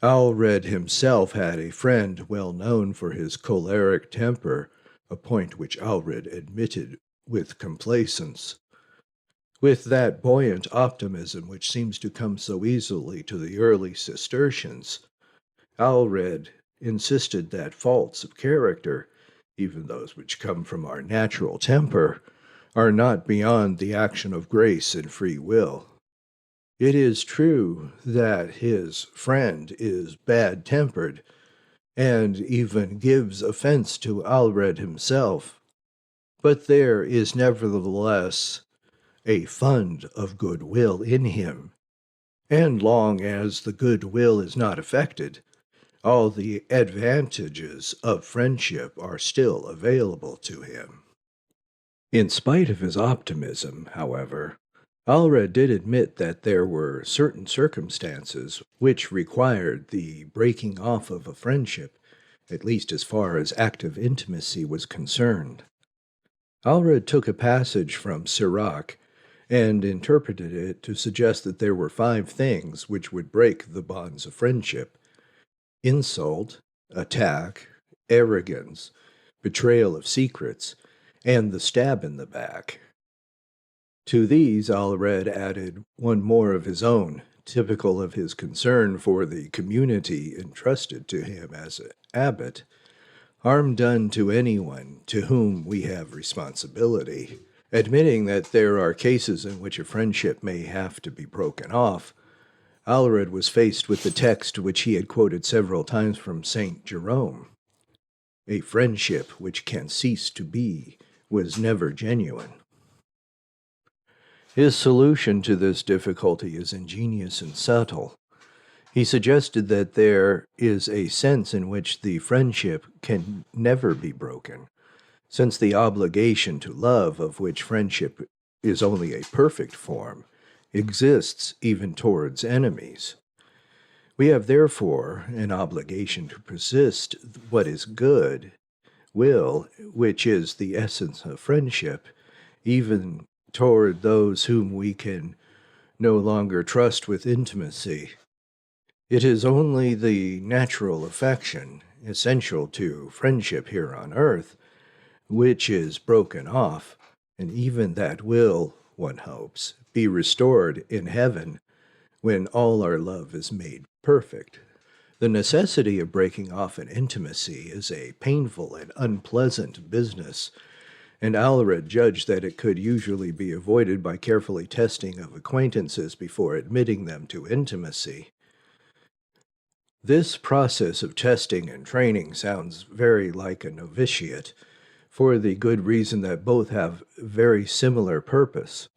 Aelred himself had a friend well known for his choleric temper, a point which Aelred admitted with complacence. With that buoyant optimism which seems to come so easily to the early Cistercians, Aelred insisted that faults of character, even those which come from our natural temper, are not beyond the action of grace and free will. It is true that his friend is bad-tempered, and even gives offense to Aelred himself. But there is nevertheless a fund of goodwill in him, and long as the goodwill is not affected, all the advantages of friendship are still available to him. In spite of his optimism, however, Aelred did admit that there were certain circumstances which required the breaking off of a friendship, at least as far as active intimacy was concerned. Aelred took a passage from Sirach and interpreted it to suggest that there were 5 things which would break the bonds of friendship: insult, attack, arrogance, betrayal of secrets, and the stab in the back. To these Aelred added one more of his own, typical of his concern for the community entrusted to him as an abbot: harm done to anyone to whom we have responsibility. Admitting that there are cases in which a friendship may have to be broken off, Aelred was faced with the text which he had quoted several times from St. Jerome: "A friendship which can cease to be was never genuine." His solution to this difficulty is ingenious and subtle. He suggested that there is a sense in which the friendship can never be broken, since the obligation to love, of which friendship is only a perfect form, exists even towards enemies. We have therefore an obligation to persist what is good will, which is the essence of friendship, even toward those whom we can no longer trust with intimacy. It is only the natural affection, essential to friendship here on earth, which is broken off, and even that will, one hopes, be restored in heaven when all our love is made perfect. The necessity of breaking off an intimacy is a painful and unpleasant business, and Aelred judged that it could usually be avoided by carefully testing of acquaintances before admitting them to intimacy. This process of testing and training sounds very like a novitiate, for the good reason that both have very similar purpose.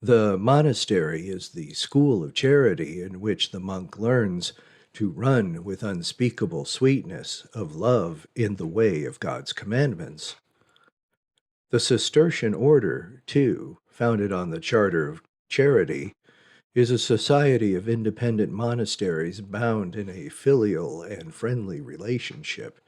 The monastery is the school of charity in which the monk learns to run with unspeakable sweetness of love in the way of God's commandments. The Cistercian order, too, founded on the Charter of Charity, is a society of independent monasteries bound in a filial and friendly relationship.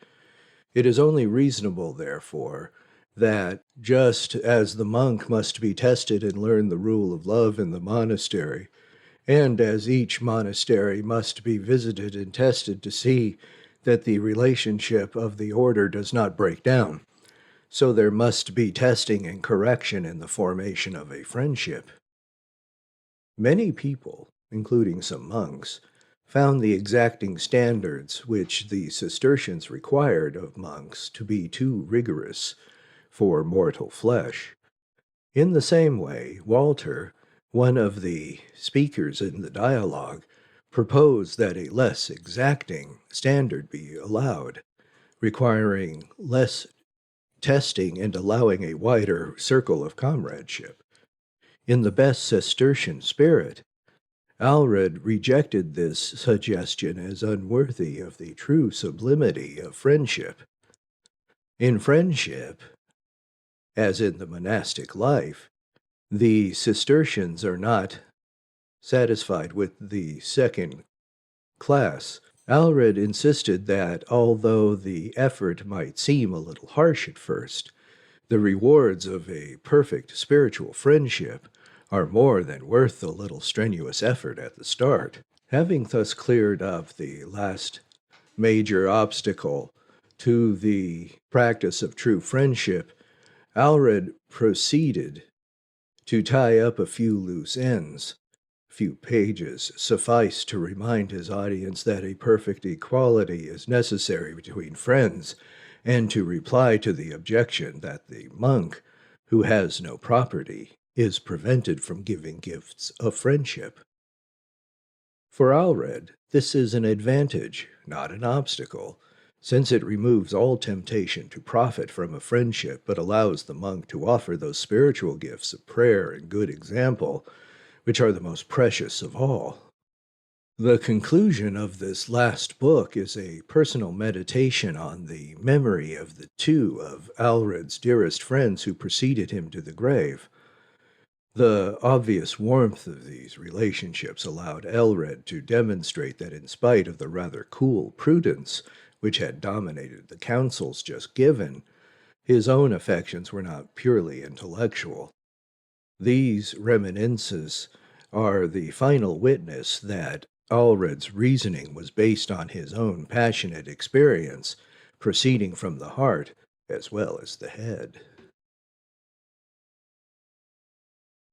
It is only reasonable, therefore, that just as the monk must be tested and learn the rule of love in the monastery, and as each monastery must be visited and tested to see that the relationship of the order does not break down, so there must be testing and correction in the formation of a friendship. Many people, including some monks, found the exacting standards which the Cistercians required of monks to be too rigorous for mortal flesh. In the same way, Walter, one of the speakers in the dialogue, proposed that a less exacting standard be allowed, requiring less testing and allowing a wider circle of comradeship. In the best Cistercian spirit, Aelred rejected this suggestion as unworthy of the true sublimity of friendship. In friendship, as in the monastic life, the Cistercians are not satisfied with the second class. Aelred insisted that, although the effort might seem a little harsh at first, the rewards of a perfect spiritual friendship are more than worth the little strenuous effort at the start. Having thus cleared up the last major obstacle to the practice of true friendship, Aelred proceeded to tie up a few loose ends. A few pages suffice to remind his audience that a perfect equality is necessary between friends, and to reply to the objection that the monk, who has no property, is prevented from giving gifts of friendship. For Aelred, this is an advantage, not an obstacle, since it removes all temptation to profit from a friendship, but allows the monk to offer those spiritual gifts of prayer and good example, which are the most precious of all. The conclusion of this last book is a personal meditation on the memory of the two of Aelred's dearest friends who preceded him to the grave. The obvious warmth of these relationships allowed Aelred to demonstrate that in spite of the rather cool prudence which had dominated the counsels just given, his own affections were not purely intellectual. These reminiscences are the final witness that Aelred's reasoning was based on his own passionate experience, proceeding from the heart as well as the head.